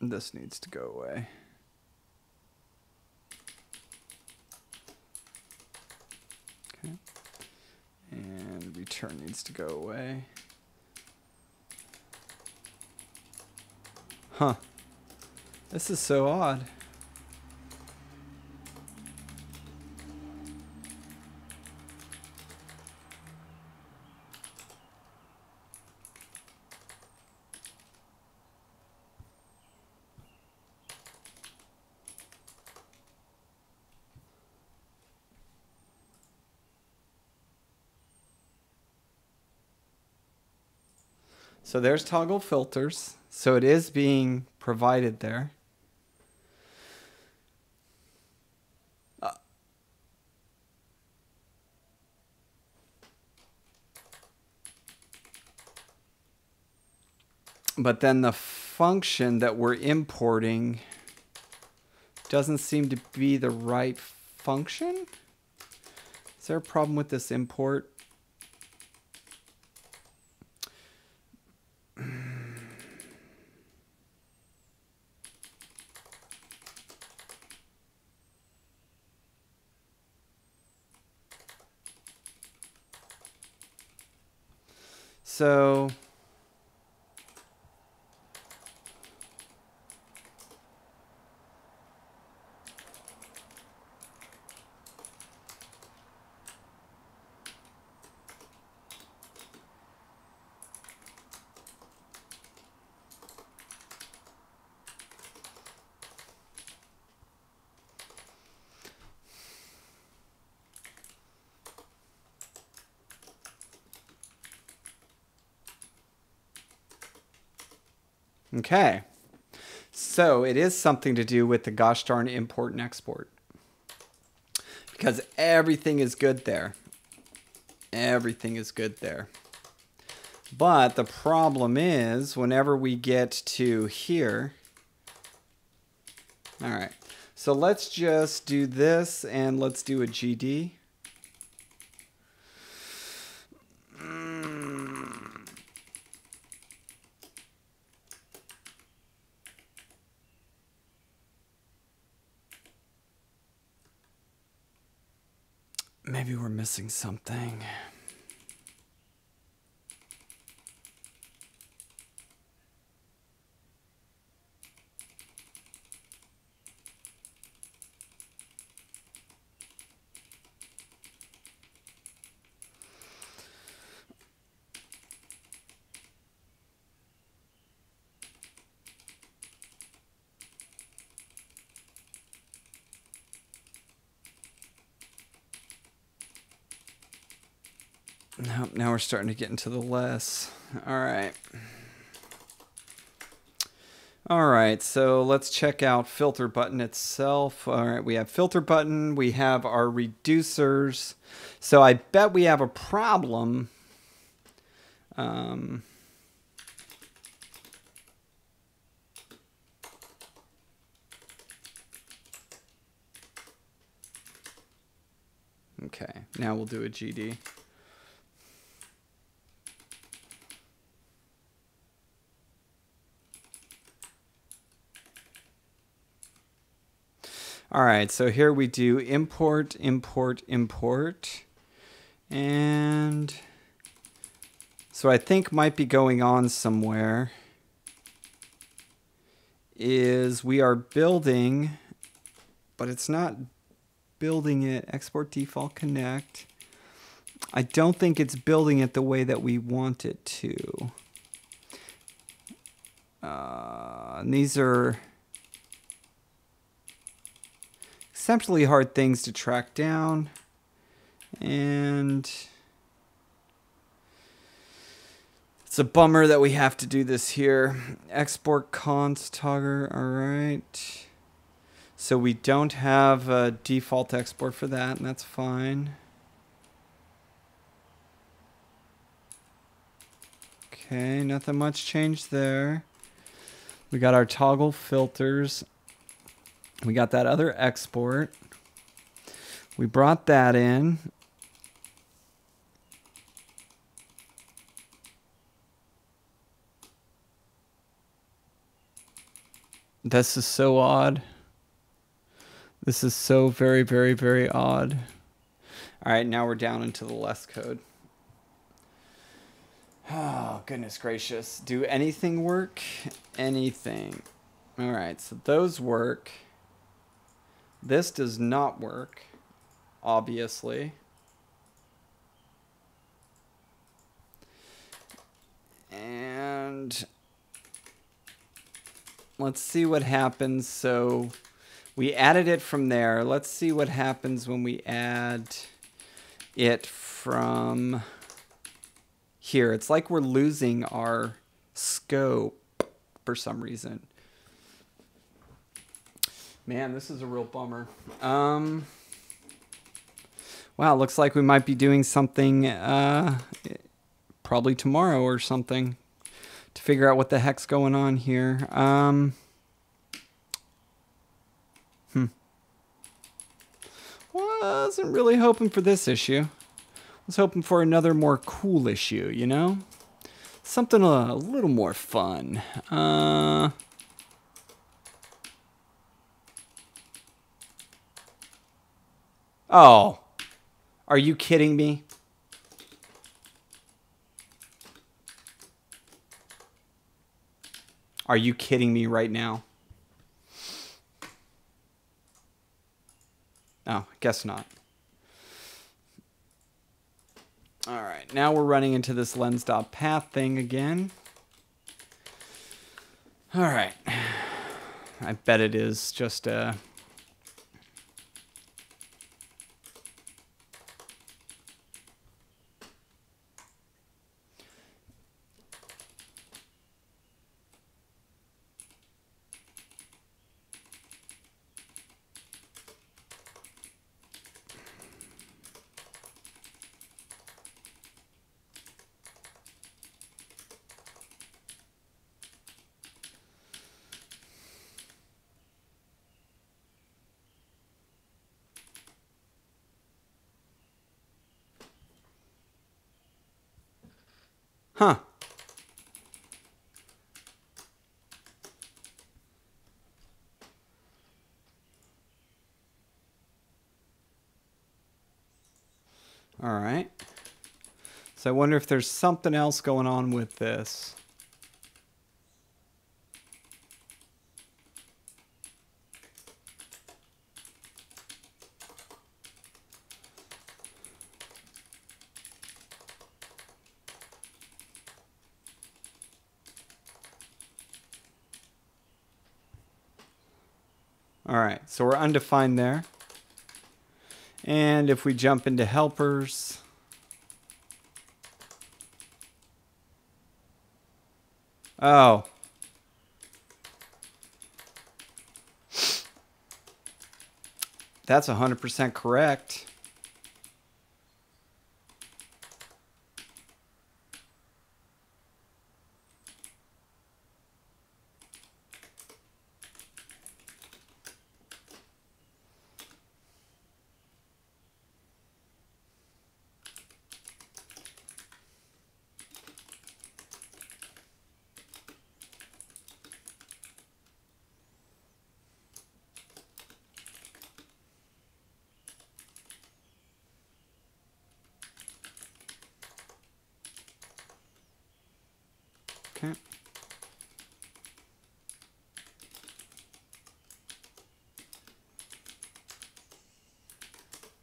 This needs to go away. Okay. And return needs to go away. Huh. This is so odd. So there's toggle filters. So it is being provided there. But then the function that we're importing doesn't seem to be the right function. Is there a problem with this import? So okay. So it is something to do with the gosh darn import and export. Because everything is good there. Everything is good there. But the problem is whenever we get to here. All right. So let's just do this and let's do a GD. Maybe we're missing something. Nope, now we're starting to get into the less. All right. All right, so let's check out filter button itself. All right, we have filter button. We have our reducers. So I bet we have a problem. Okay, now we'll do a GD. All right, so here we do import, import, import. And so I think might be going on somewhere is we are building, but it's not building it. Export default connect. I don't think it's building it the way that we want it to. And these are exceptionally hard things to track down, and it's a bummer that we have to do this here. Export const togger. All right, so we don't have a default export for that, and that's fine. Okay, nothing much changed there. We got our toggle filters. We got that other export. We brought that in. This is so odd. This is so very, very, very odd. All right, now we're down into the less code. Oh, goodness gracious. Do anything work? Anything. All right, so those work. This does not work, obviously. And let's see what happens. So we added it from there. Let's see what happens when we add it from here. It's like we're losing our scope for some reason. Man, this is a real bummer. Wow, looks like we might be doing something probably tomorrow or something to figure out what the heck's going on here. Wasn't really hoping for this issue. Was hoping for another more cool issue, you know? Something a little more fun. Oh, are you kidding me? Are you kidding me right now? Oh, guess not. All right, now we're running into this lens.path thing again. All right. I bet it is just a... Huh. All right. So I wonder if there's something else going on with this. All right, so we're undefined there. And if we jump into helpers, oh, that's 100% correct. Okay.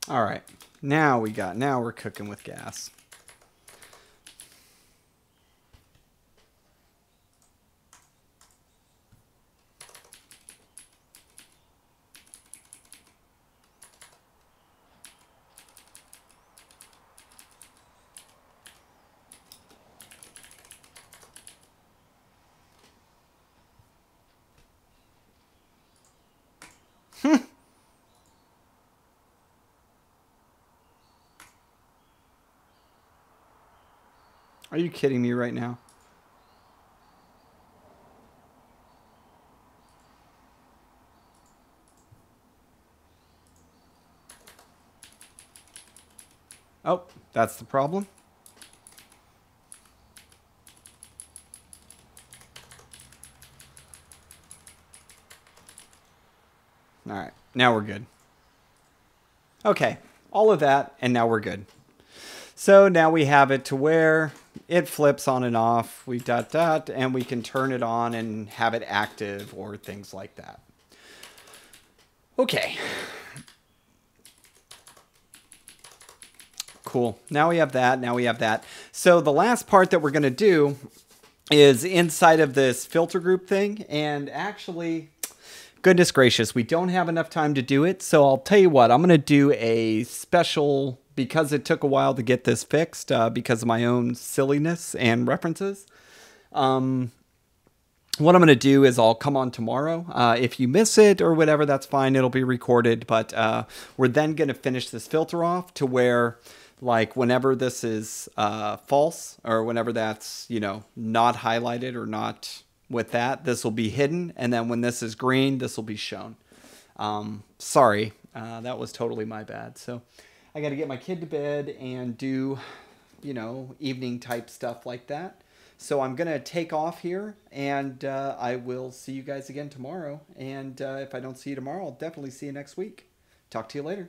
All right. Now we're cooking with gas. Are you kidding me right now? Oh, that's the problem. All right, now we're good. Okay, all of that, and now we're good. So now we have it to where it flips on and off. We ... and we can turn it on and have it active or things like that. Okay. Cool. Now we have that. Now we have that. So the last part that we're going to do is inside of this filter group thing. And actually, goodness gracious, we don't have enough time to do it. So I'll tell you what, I'm going to do a special, because it took a while to get this fixed because of my own silliness and references. what I'm going to do is I'll come on tomorrow. If you miss it or whatever, that's fine. It'll be recorded. But we're then going to finish this filter off to where, like, whenever this is false or whenever that's, you know, not highlighted or not with that, this will be hidden. And then when this is green, this will be shown. Sorry, that was totally my bad. So I got to get my kid to bed and do, you know, evening type stuff like that. So I'm going to take off here, and I will see you guys again tomorrow. And if I don't see you tomorrow, I'll definitely see you next week. Talk to you later.